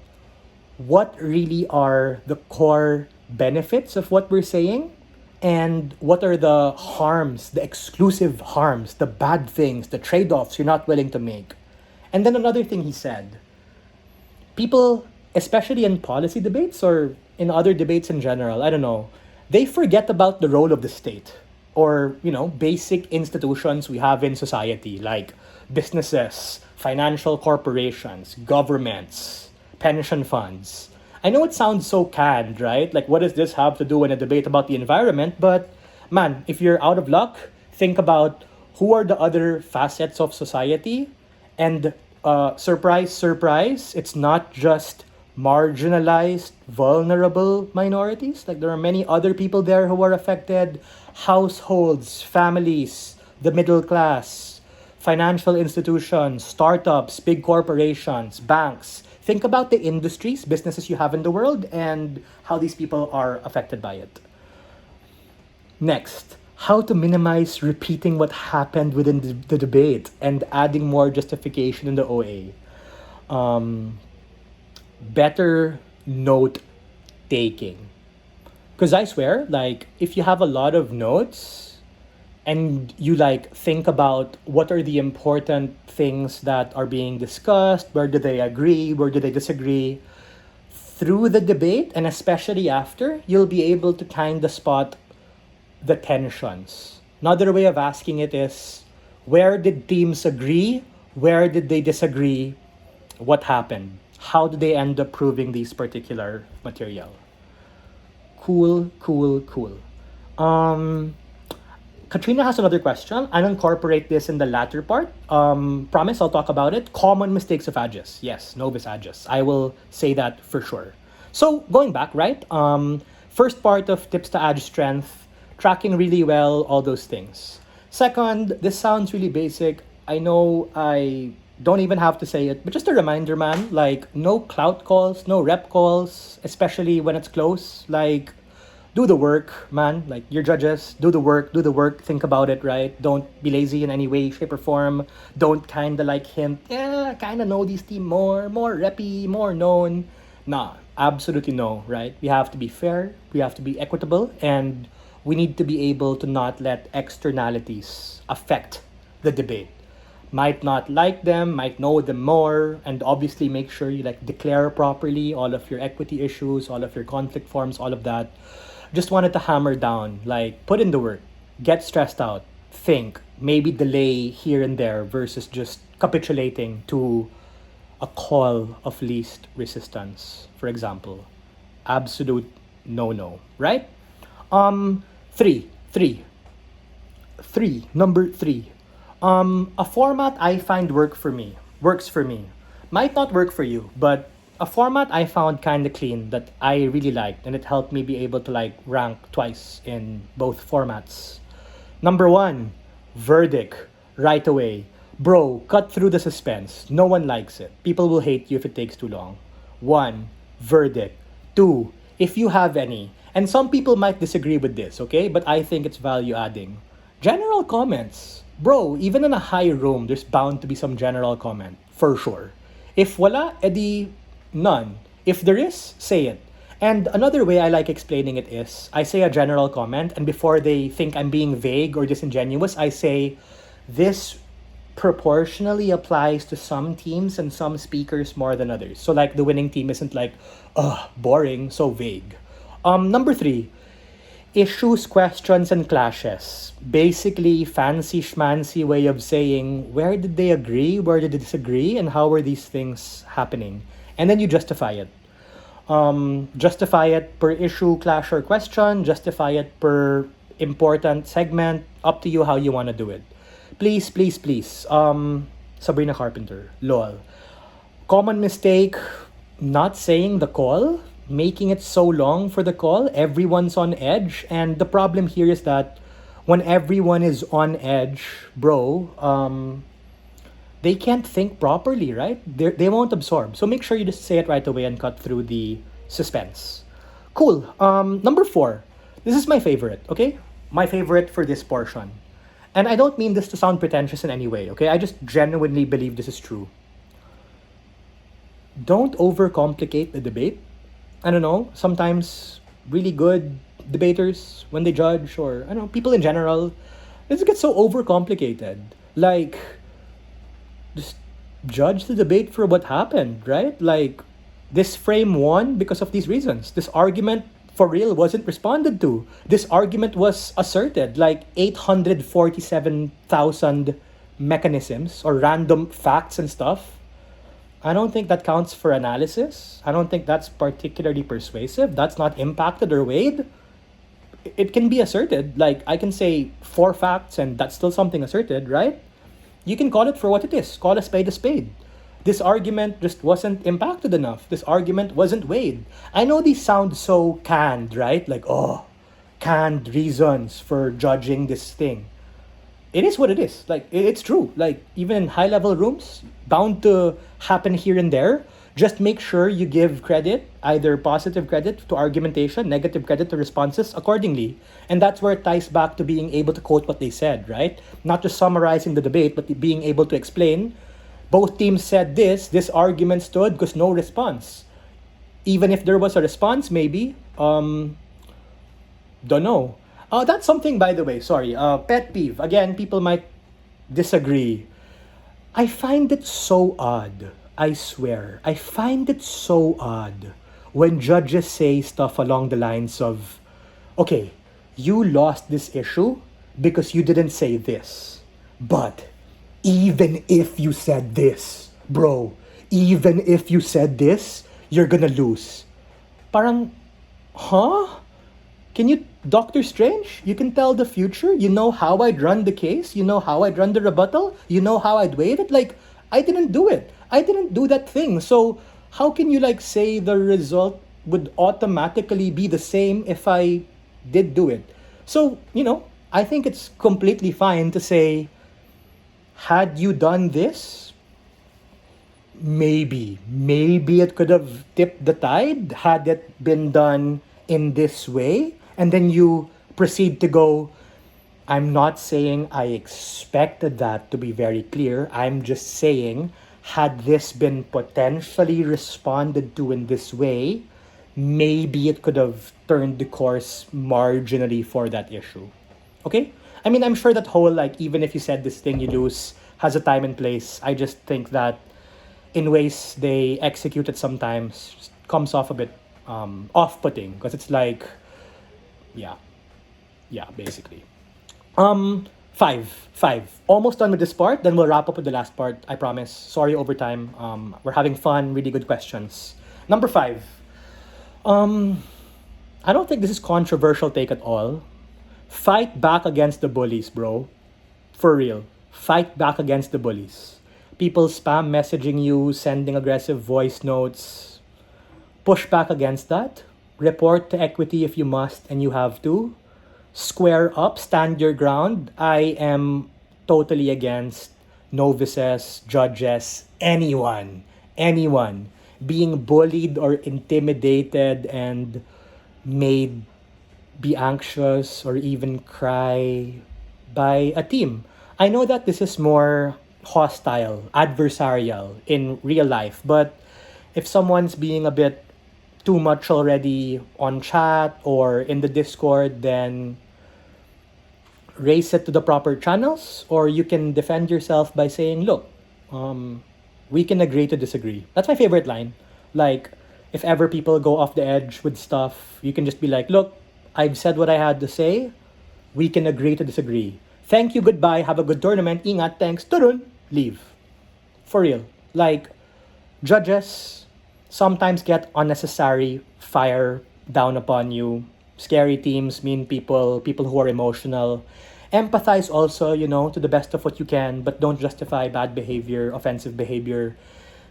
what really are the core benefits of what we're saying, And what are the harms, the exclusive harms, the bad things, the trade offs you're not willing to make? And then another thing he said, people, especially in policy debates or in other debates in general, I don't know, they forget about the role of the state or, basic institutions we have in society like businesses, financial corporations, governments, pension funds. I know it sounds so canned, right? Like, what does this have to do in a debate about the environment? But man, if you're out of luck, think about who are the other facets of society. And surprise, surprise, it's not just marginalized, vulnerable minorities. Like, there are many other people there who are affected: households, families, the middle class, financial institutions, startups, big corporations, banks. Think about the industries, businesses you have in the world, and how these people are affected by it. Next, how to minimize repeating what happened within the debate and adding more justification in the OA. Better note taking. Because I swear, like, if you have a lot of notes and you like think about what are the important things that are being discussed, where do they agree, where do they disagree, through the debate and especially after, you'll be able to kind of spot the tensions. Another way of asking it is, where did teams agree? Where did they disagree? What happened? How did they end up proving these particular material? Cool, cool, cool. Katrina has another question. I'll incorporate this in the latter part. Promise I'll talk about it. Common mistakes of Agis. Yes, Novus Agis. I will say that for sure. So going back, right? First part of tips to Agis strength, tracking really well, all those things. Second, this sounds really basic. I know I don't even have to say it, but just a reminder, man, like no clout calls, no rep calls, especially when it's close. Like, do the work, man. Like, your judges, do the work, think about it, right? Don't be lazy in any way, shape, or form. Don't kind of like hint, yeah, kind of know these team more reppy, more known. Nah, absolutely no, right? We have to be fair, we have to be equitable, and we need to be able to not let externalities affect the debate. Might not like them, might know them more, and obviously make sure you like declare properly all of your equity issues, all of your conflict forms, all of that. Just wanted to hammer down, like, put in the work, get stressed out, think, maybe delay here and there versus just capitulating to a call of least resistance, for example. Absolute no, right? Three, number three. A format I find works for me. Might not work for you, but a format I found kind of clean that I really liked, and it helped me be able to like rank twice in both formats. Number one, verdict, right away. Bro, cut through the suspense. No one likes it. People will hate you if it takes too long. One, verdict. Two, if you have any. And some people might disagree with this, okay? But I think it's value adding. General comments. Bro, even in a high room, there's bound to be some general comment. For sure. If wala, edi none. If there is, say it. And another way I like explaining it is, I say a general comment, and before they think I'm being vague or disingenuous, I say, this proportionally applies to some teams and some speakers more than others. So like the winning team isn't like, boring, so vague. Number three, issues, questions, and clashes. Basically, fancy schmancy way of saying, where did they agree, where did they disagree, and how were these things happening? And then you justify it. Justify it per issue, clash, or question. Justify it per important segment. Up to you how you want to do it. Please. Sabrina Carpenter. Lol. Common mistake, not saying the call, making it so long for the call. Everyone's on edge. And the problem here is that when everyone is on edge, bro, they can't think properly, right? They won't absorb. So make sure you just say it right away and cut through the suspense. Cool. Number four. This is my favorite, okay? My favorite for this portion. And I don't mean this to sound pretentious in any way, okay? I just genuinely believe this is true. Don't overcomplicate the debate. I don't know, sometimes really good debaters when they judge, or I don't know, people in general. It gets so overcomplicated. Like, just judge the debate for what happened, right? Like, this frame won because of these reasons. This argument for real wasn't responded to. This argument was asserted, like 847,000 mechanisms or random facts and stuff. I don't think that counts for analysis. I don't think that's particularly persuasive. That's not impacted or weighed. It can be asserted. Like, I can say 4 facts and that's still something asserted, right? You can call it for what it is. Call a spade a spade. This argument just wasn't impacted enough. This argument wasn't weighed. I know these sound so canned, right? Like, oh, canned reasons for judging this thing. It is what it is. Like, it's true. Like, even in high level rooms, bound to happen here and there. Just make sure you give credit, either positive credit to argumentation, negative credit to responses accordingly. And that's where it ties back to being able to quote what they said, right? Not just summarizing the debate, but being able to explain. Both teams said this argument stood because no response. Even if there was a response, maybe, don't know. That's something, by the way, sorry, pet peeve. Again, people might disagree. I find it so odd. I swear, I find it so odd when judges say stuff along the lines of, okay, you lost this issue because you didn't say this. But even if you said this, bro, even if you said this, you're gonna lose. Parang, huh? Can you, Doctor Strange? You can tell the future? You know how I'd run the case? You know how I'd run the rebuttal? You know how I'd weigh it? Like, I didn't do it. I didn't do that thing. So, how can you, like, say the result would automatically be the same if I did do it? So, I think it's completely fine to say, had you done this, maybe it could have tipped the tide had it been done in this way. And then you proceed to go, I'm not saying I expected that to be very clear. I'm just saying, had this been potentially responded to in this way, maybe it could have turned the course marginally for that issue. Okay? I mean, I'm sure that whole, like, even if you said this thing, you lose, has a time and place. I just think that in ways they execute it sometimes comes off a bit off-putting, because it's like, yeah, basically. Five. Almost done with this part. Then we'll wrap up with the last part. I promise. Sorry, overtime. We're having fun. Really good questions. Number 5. I don't think this is controversial take at all. Fight back against the bullies, bro. For real. Fight back against the bullies. People spam messaging you, sending aggressive voice notes. Push back against that. Report to equity if you must and you have to. Square up, stand your ground. I am totally against novices, judges, anyone being bullied or intimidated and made be anxious or even cry by a team. I know that this is more hostile, adversarial in real life, but if someone's being a bit too much already on chat or in the Discord, then raise it to the proper channels, or you can defend yourself by saying, look, we can agree to disagree. That's my favorite line. Like, if ever people go off the edge with stuff, you can just be like, look, I've said what I had to say. We can agree to disagree. Thank you, goodbye, have a good tournament, ingat, thanks, turun, leave. For real. Like, judges sometimes get unnecessary fire down upon you. Scary teams, mean people who are emotional. Empathize also, to the best of what you can, but don't justify bad behavior, offensive behavior.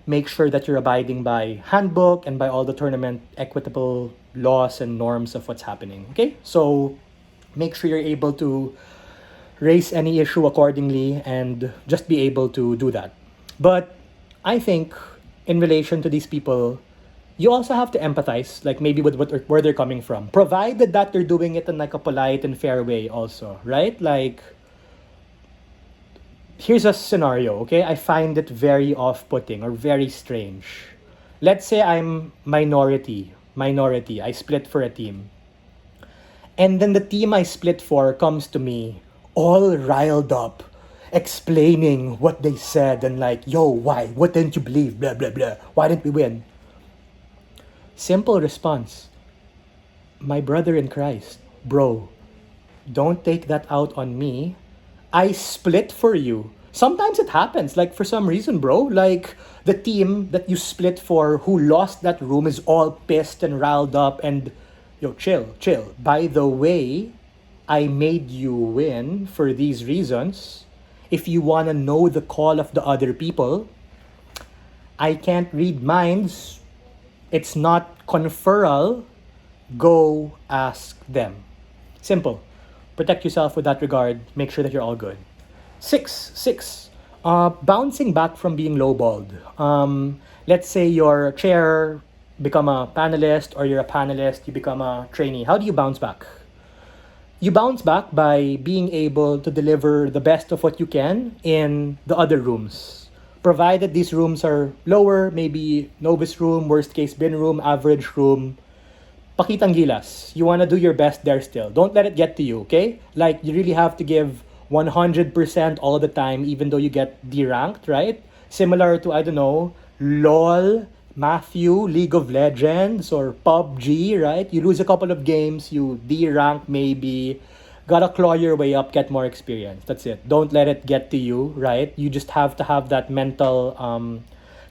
Make sure that you're abiding by handbook and by all the tournament equitable laws and norms of what's happening. Okay? So make sure you're able to raise any issue accordingly and just be able to do that. But I think in relation to these people, you also have to empathize, like maybe with where they're coming from, provided that they're doing it in like a polite and fair way also, right? Like, here's a scenario, okay? I find it very off-putting or very strange. Let's say I'm minority. I split for a team. And then the team I split for comes to me, all riled up, explaining what they said and like, yo, why? What didn't you believe? Blah, blah, blah. Why didn't we win? Simple response. My brother in Christ, bro, don't take that out on me. I split for you. Sometimes it happens, like for some reason, bro. Like the team that you split for who lost that room is all pissed and riled up and yo, chill, chill. By the way, I made you win for these reasons. If you wanna know the call of the other people, I can't read minds. It's not conferral. Go ask them. Simple. Protect yourself with that regard. Make sure that you're all good. Six. Bouncing back from being lowballed. Let's say your chair become a panelist or you're a panelist, you become a trainee. How do you bounce back? You bounce back by being able to deliver the best of what you can in the other rooms. Provided these rooms are lower, maybe novice room, worst case bin room, average room, pakitang gilas. You want to do your best there still. Don't let it get to you, okay? Like, you really have to give 100% all the time, even though you get deranked, right? Similar to, I don't know, LOL, Matthew, League of Legends, or PUBG, right? You lose a couple of games, you derank maybe, gotta claw your way up, get more experience. That's it. Don't let it get to you, right? You just have to have that mental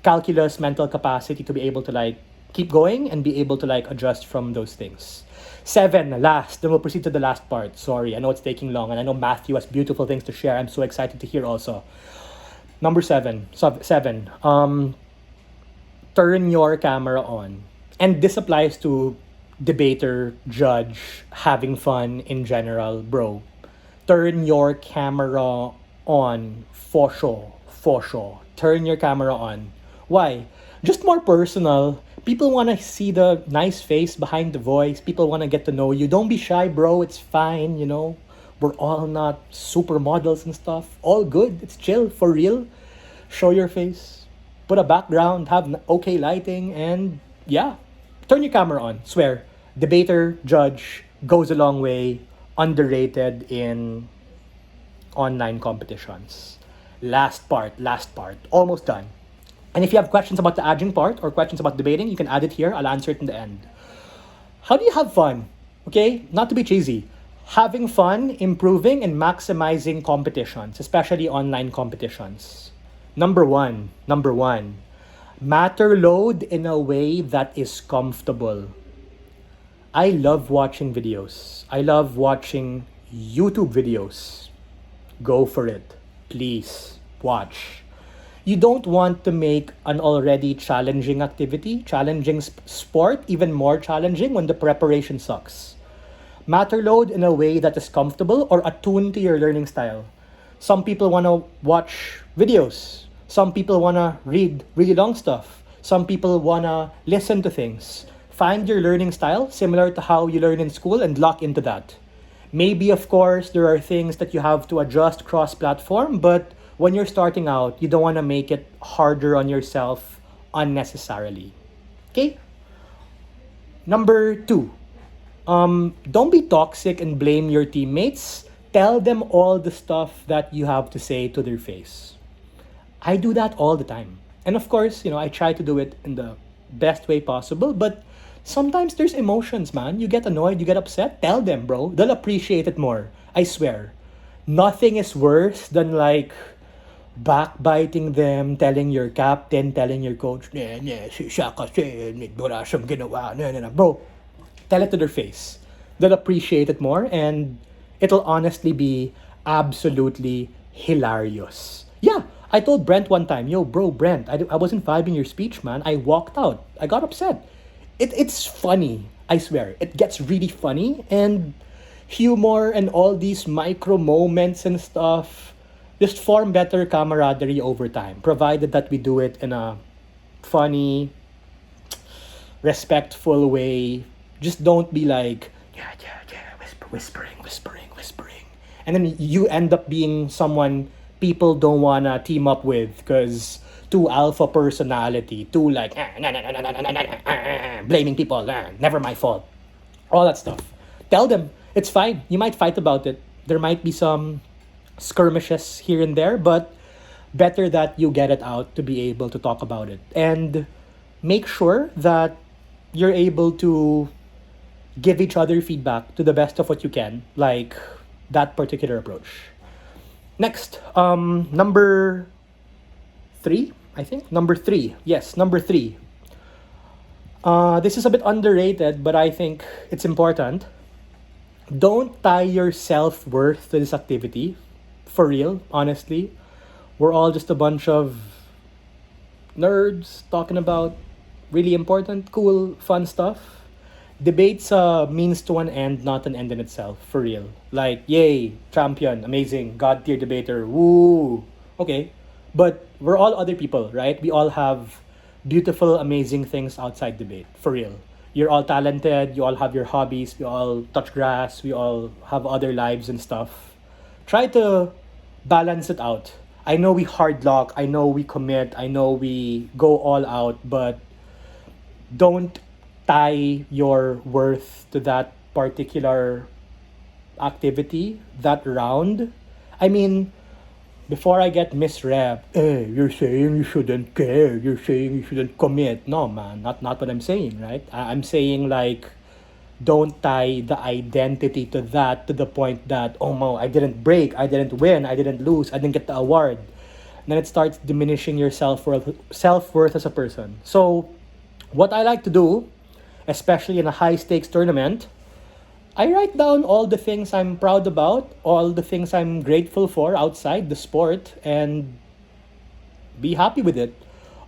calculus, mental capacity to be able to like keep going and be able to like adjust from those things. 7, last. Then we'll proceed to the last part. Sorry, I know it's taking long, and I know Matthew has beautiful things to share. I'm so excited to hear also. Number 7. Turn your camera on. And this applies to debater, judge, having fun in general, bro. Turn your camera on. For sure. Turn your camera on. Why? Just more personal. People want to see the nice face behind the voice. People want to get to know you. Don't be shy, bro. It's fine, you know. We're all not supermodels and stuff. All good. It's chill, for real. Show your face. Put a background, have okay lighting, and yeah. Turn your camera on. Swear. Debater, judge, goes a long way. Underrated in online competitions. Last part. Almost done. And if you have questions about the adjunct part or questions about debating, you can add it here. I'll answer it in the end. How do you have fun? Okay, not to be cheesy. Having fun, improving, and maximizing competitions, especially online competitions. Number one, matter load in a way that is comfortable. I love watching videos. I love watching YouTube videos. Go for it. Please watch. You don't want to make an already challenging activity, challenging sport, even more challenging when the preparation sucks. Matter load in a way that is comfortable or attuned to your learning style. Some people want to watch videos. Some people want to read really long stuff. Some people want to listen to things. Find your learning style similar to how you learn in school and lock into that. Maybe, of course, there are things that you have to adjust cross-platform, but when you're starting out, you don't want to make it harder on yourself unnecessarily. Okay? Number 2, don't be toxic and blame your teammates. Tell them all the stuff that you have to say to their face. I do that all the time. And of course, I try to do it in the best way possible, but sometimes there's emotions, man. You get annoyed, you get upset. Tell them, bro. They'll appreciate it more. I swear. Nothing is worse than like backbiting them, telling your captain, telling your coach, siya kasi, wala siyang ginawa, Bro, tell it to their face. They'll appreciate it more, and it'll honestly be absolutely hilarious. Yeah, I told Brent one time, yo, bro, Brent, I wasn't vibing your speech, man. I walked out. I got upset. It's funny, I swear. It gets really funny, and humor and all these micro moments and stuff just form better camaraderie over time, provided that we do it in a funny, respectful way. Just don't be like, whispering. And then you end up being someone people don't want to team up with because too alpha personality, too like, blaming people, never my fault. All that stuff. Tell them, It's fine. You might fight about it. There might be some skirmishes here and there, but better that you get it out to be able to talk about it. And make sure that you're able to give each other feedback to the best of what you can, like that particular approach. Next, number three, I think. Number three. Yes, number three. This is a bit underrated, but I think it's important. Don't tie your self worth to this activity. For real, honestly. We're all just a bunch of nerds talking about really important, cool, fun stuff. Debate's a means to an end, not an end in itself. For real. Like, yay, champion, amazing, god tier debater, woo. Okay. But we're all other people, right? We all have beautiful, amazing things outside debate. For real. You're all talented, you all have your hobbies, we all touch grass, we all have other lives and stuff. Try to balance it out. I know we hard lock, I know we commit, I know we go all out, but don't tie your worth to that particular activity, that round. I mean, before I get misrep, you're saying you shouldn't care, you're saying you shouldn't commit. No, man, not what I'm saying, right? I'm saying, like, don't tie the identity to that to the point that, oh no, I didn't break, I didn't win, I didn't lose, I didn't get the award. Then it starts diminishing your self-worth as a person. So, what I like to do, especially in a high-stakes tournament, I write down all the things I'm proud about, all the things I'm grateful for outside the sport, and be happy with it.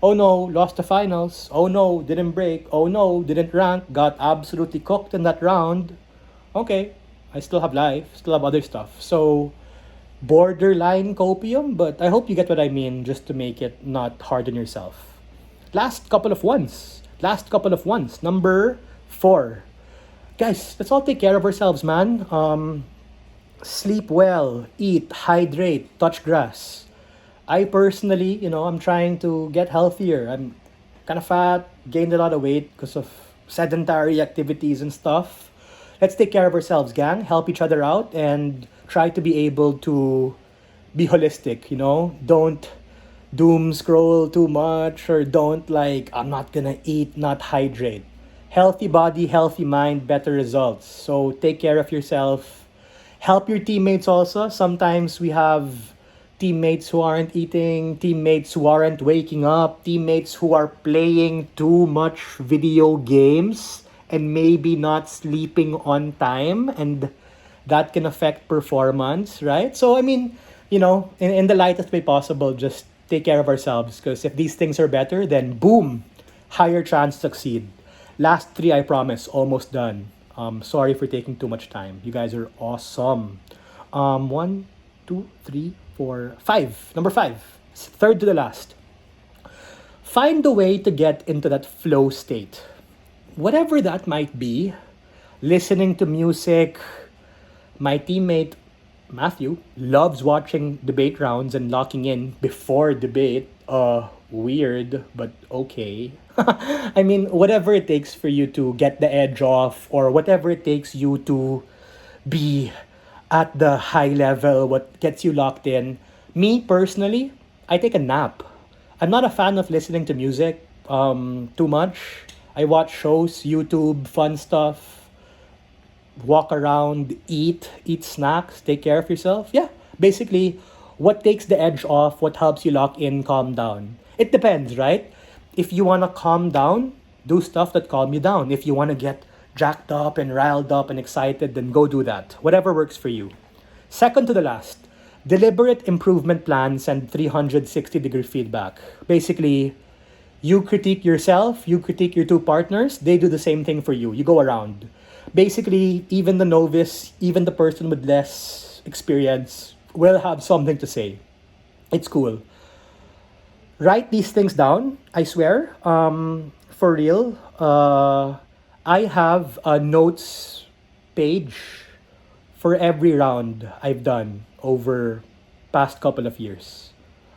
Oh no, lost the finals. Oh no, didn't break. Oh no, didn't rank. Got absolutely cooked in that round. Okay, I still have life, still have other stuff. So, borderline copium, but I hope you get what I mean, just to make it not hard on yourself. Last couple of ones. Number 4. Guys, let's all take care of ourselves, man. Sleep well, eat, hydrate, touch grass. I personally, I'm trying to get healthier. I'm kind of fat, gained a lot of weight because of sedentary activities and stuff. Let's take care of ourselves, gang. Help each other out and try to be able to be holistic, Don't doom scroll too much, or don't, like, I'm not gonna eat, not hydrate. Healthy body, healthy mind, better results. So take care of yourself. Help your teammates also. Sometimes we have teammates who aren't eating, teammates who aren't waking up, teammates who are playing too much video games and maybe not sleeping on time, and that can affect performance, right? So, I mean, in the lightest way possible, just take care of ourselves, because if these things are better, then boom, higher chance to succeed. Last 3, I promise, almost done. Sorry for taking too much time. You guys are awesome. 1, 2, 3, 4, 5. Number 5. Third to the last. Find a way to get into that flow state. Whatever that might be, listening to music. My teammate Matthew loves watching debate rounds and locking in before debate. Weird, but okay. I mean, whatever it takes for you to get the edge off, or whatever it takes you to be at the high level, what gets you locked in. Me personally, I take a nap. I'm not a fan of listening to music too much. I watch shows, YouTube, fun stuff, walk around, eat snacks, take care of yourself. Yeah, basically, what takes the edge off, what helps you lock in, calm down. It depends, right? If you want to calm down, do stuff that calm you down. If you want to get jacked up and riled up and excited, then go do that. Whatever works for you. Second to the last, deliberate improvement plans and 360-degree feedback. Basically, you critique yourself, you critique your two partners, they do the same thing for you. You go around. Basically, even the novice, even the person with less experience will have something to say. It's cool. Write these things down, I swear. For real. I have a notes page for every round I've done over past couple of years.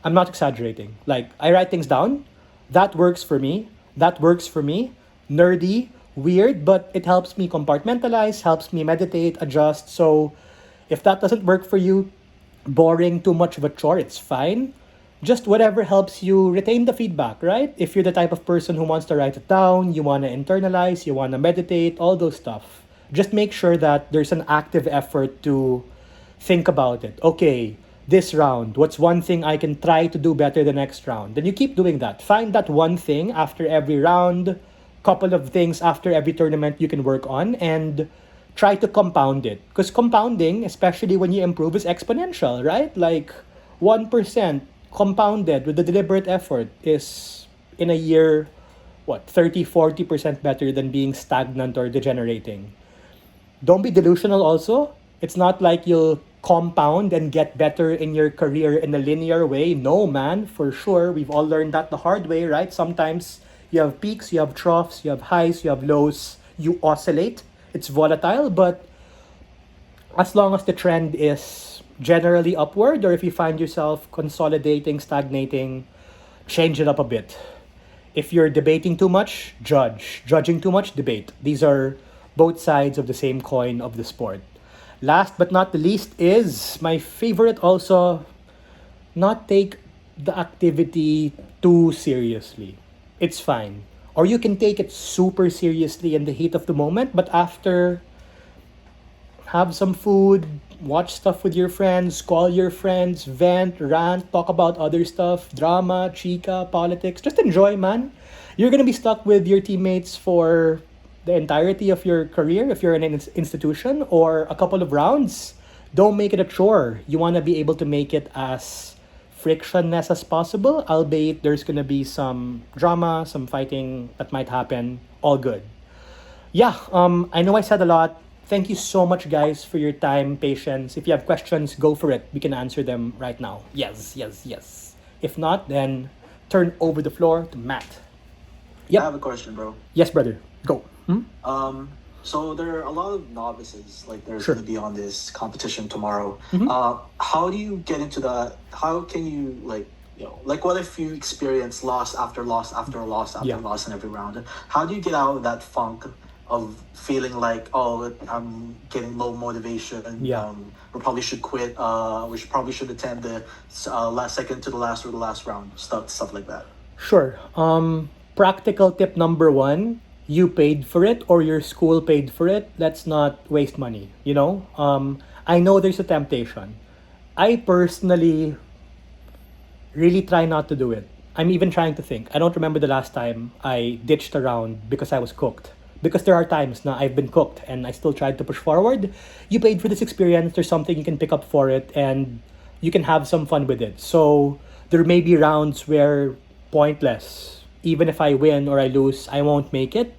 I'm not exaggerating. Like, I write things down. That works for me. That works for me. Nerdy, weird, but it helps me compartmentalize, helps me meditate, adjust. So if that doesn't work for you, boring, too much of a chore, it's fine. Just whatever helps you retain the feedback, right? If you're the type of person who wants to write it down, you want to internalize, you want to meditate, all those stuff. Just make sure that there's an active effort to think about it. Okay, this round, what's one thing I can try to do better the next round? Then you keep doing that. Find that one thing after every round, couple of things after every tournament you can work on, and try to compound it. Because compounding, especially when you improve, is exponential, right? Like 1% compounded with the deliberate effort is in a year, what, 30-40% better than being stagnant or degenerating. Don't be delusional also. It's not like you'll compound and get better in your career in a linear way. No, man, for sure. We've all learned that the hard way, right? Sometimes you have peaks, you have troughs, you have highs, you have lows, you oscillate. It's volatile, but as long as the trend is generally upward, or if you find yourself consolidating, stagnating, change it up a bit. If you're debating too much, judge. Judging too much, debate. These are both sides of the same coin of the sport. Last but not the least is my favorite also, not take the activity too seriously. It's fine. Or you can take it super seriously in the heat of the moment, but after, have some food, watch stuff with your friends, call your friends, vent, rant, talk about other stuff, drama, chica, politics. Just enjoy, man. You're gonna be stuck with your teammates for the entirety of your career if you're in an institution, or a couple of rounds. Don't make it a chore. You want to be able to make it as frictionless as possible, albeit there's gonna be some drama, some fighting that might happen. All good. Yeah, I know I said a lot. Thank you so much, guys, for your time, patience. If you have questions, go for it. We can answer them right now. Yes, yes, yes. If not, then turn over the floor to Matt. I have a question, bro. Yes, brother. Go. So there are a lot of novices, like there's Sure. going to be on this competition tomorrow. Mhm. How do you get into that? How can you like what if you experience loss after loss after loss after Yeah. loss in every round? How do you get out of that funk of feeling like, oh, I'm getting low motivation? Yeah. We probably should quit. Probably should attend the last second to the last or the last round. Stuff like that. Sure. Practical tip number one, you paid for it or your school paid for it. Let's not waste money, you know? I know there's a temptation. I personally really try not to do it. I'm even trying to think. I don't remember the last time I ditched a round because I was cooked. Because there are times na I've been cooked and I still tried to push forward. You paid for this experience, there's something you can pick up for it, and you can have some fun with it. So there may be rounds where pointless. Even if I win or I lose, I won't make it.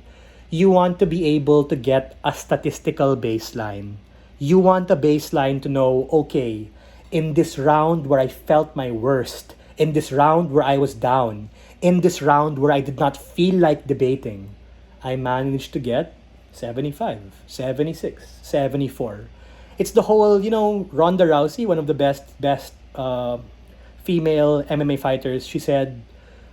You want to be able to get a statistical baseline. You want a baseline to know, okay, in this round where I felt my worst, in this round where I was down, in this round where I did not feel like debating, I managed to get 75, 76, 74. It's the whole, Ronda Rousey, one of the best female MMA fighters. She said,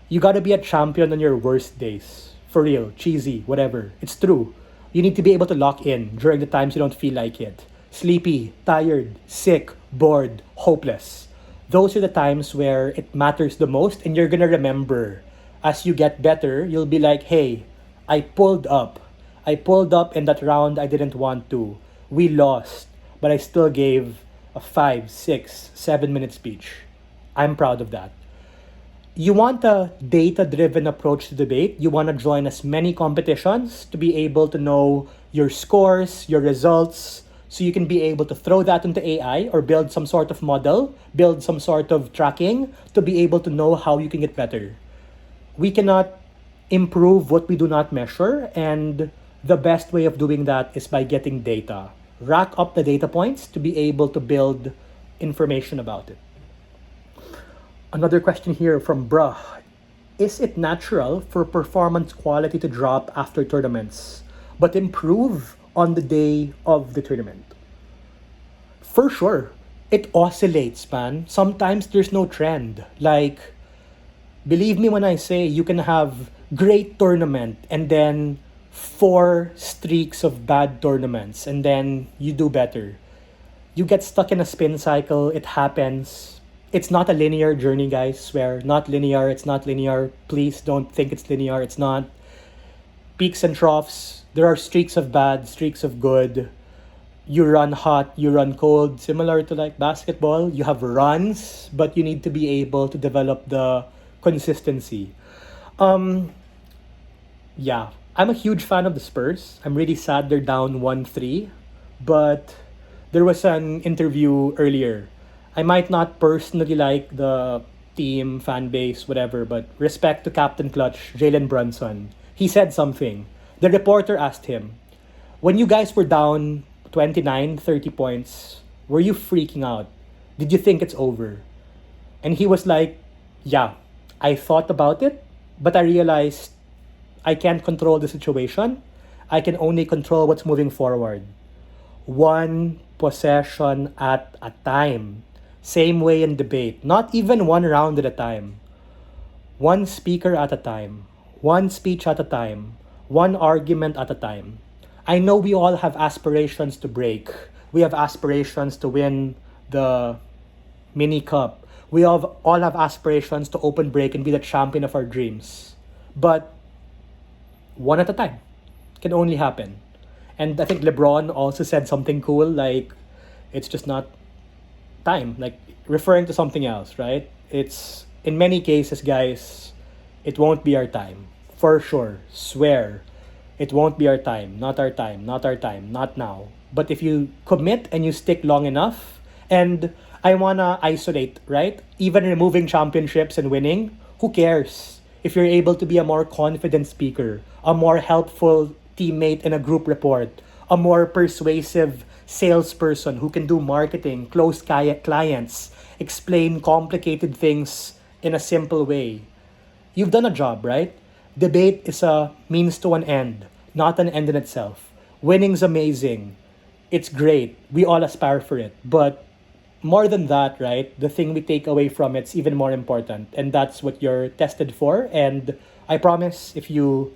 you gotta be a champion on your worst days. For real, cheesy, whatever. It's true. You need to be able to lock in during the times you don't feel like it. Sleepy, tired, sick, bored, hopeless. Those are the times where it matters the most, and you're gonna remember. As you get better, you'll be like, hey, I pulled up. I pulled up in that round I didn't want to. We lost, but I still gave a 5, 6, 7 minute speech. I'm proud of that. You want a data-driven approach to debate. You want to join as many competitions to be able to know your scores, your results, so you can be able to throw that into AI or build some sort of model, build some sort of tracking to be able to know how you can get better. We cannot improve what we do not measure, and the best way of doing that is by getting data. Rack up the data points to be able to build information about it. Another question here from Bruh. Is it natural for performance quality to drop after tournaments, but improve on the day of the tournament? For sure. It oscillates, man. Sometimes there's no trend. Like, believe me when I say you can have great tournament and then 4 streaks of bad tournaments and then you do better. You get stuck in a spin cycle, it happens. It's not a linear journey, guys, swear. Not linear, it's not linear. Please don't think it's linear, it's not. Peaks and troughs, there are streaks of bad, streaks of good. You run hot, you run cold, similar to like basketball. You have runs, but you need to be able to develop the consistency. Yeah, I'm a huge fan of the Spurs. I'm really sad they're down 1-3, but there was an interview earlier. I might not personally like the team, fan base, whatever, but respect to Captain Clutch, Jalen Brunson. He said something. The reporter asked him, when you guys were down 29, 30 points, were you freaking out? Did you think it's over? And he was like, yeah, I thought about it, but I realized I can't control the situation. I can only control what's moving forward. One possession at a time. Same way in debate. Not even one round at a time. One speaker at a time. One speech at a time. One argument at a time. I know we all have aspirations to break. We have aspirations to win the mini cup. All have aspirations to open break and be the champion of our dreams. But one at a time. Can only happen. And I think LeBron also said something cool, like it's just not time, like referring to something else, right? It's in many cases, guys, it won't be our time. For sure. Swear. It won't be our time. Not our time. Not our time. Not now. But if you commit and you stick long enough, and I wanna isolate, right? Even removing championships and winning, who cares? If you're able to be a more confident speaker, a more helpful teammate in a group report, a more persuasive salesperson who can do marketing, close clients, explain complicated things in a simple way. You've done a job, right? Debate is a means to an end, not an end in itself. Winning's amazing. It's great. We all aspire for it. But more than that, right? The thing we take away from it's even more important. And that's what you're tested for. And I promise if you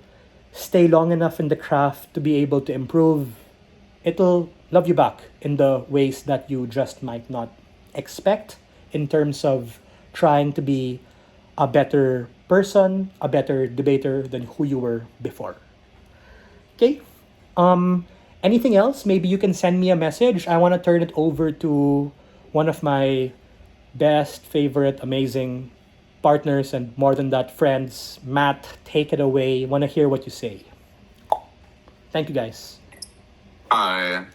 stay long enough in the craft to be able to improve, it'll love you back in the ways that you just might not expect in terms of trying to be a better person, a better debater than who you were before. Okay? Anything else? Maybe you can send me a message. I want to turn it over to one of my best, favorite, amazing partners, and more than that, friends. Matt, take it away. Want to hear what you say. Thank you, guys. Hi.